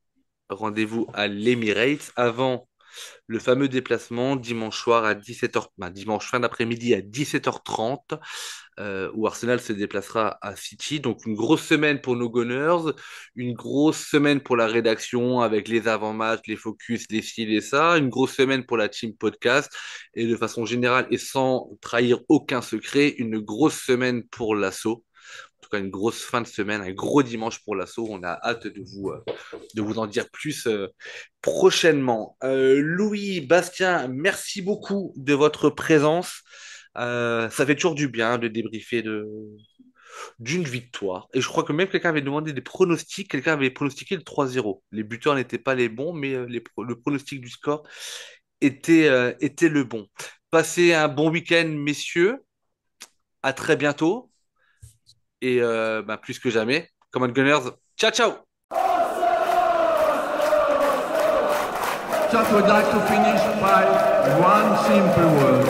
Speaker 1: Rendez-vous à l'Emirates avant le fameux déplacement dimanche soir à 17h, dimanche fin d'après-midi à 17h30, où Arsenal se déplacera à City. Donc une grosse semaine pour nos Gunners, une grosse semaine pour la rédaction avec les avant-matchs, les focus, les ci, les ça, une grosse semaine pour la team podcast et de façon générale et sans trahir aucun secret, une grosse semaine pour l'assaut. En tout cas, une grosse fin de semaine, un gros dimanche pour l'assaut. On a hâte de vous en dire plus prochainement. Louis, Bastien, merci beaucoup de votre présence. Ça fait toujours du bien de débriefer d'une victoire. Et je crois que même quelqu'un avait demandé des pronostics. Quelqu'un avait pronostiqué le 3-0. Les buteurs n'étaient pas les bons, mais le pronostic du score était le bon. Passez un bon week-end, messieurs. À très bientôt. Et plus que jamais, Common Gunners, ciao ciao!
Speaker 4: Just would like to finish by one simple word.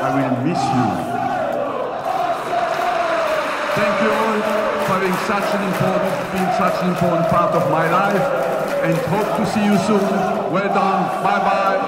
Speaker 4: I will miss you. Thank you all for being such an important part of my life, and hope to see you soon. Well done. Bye bye.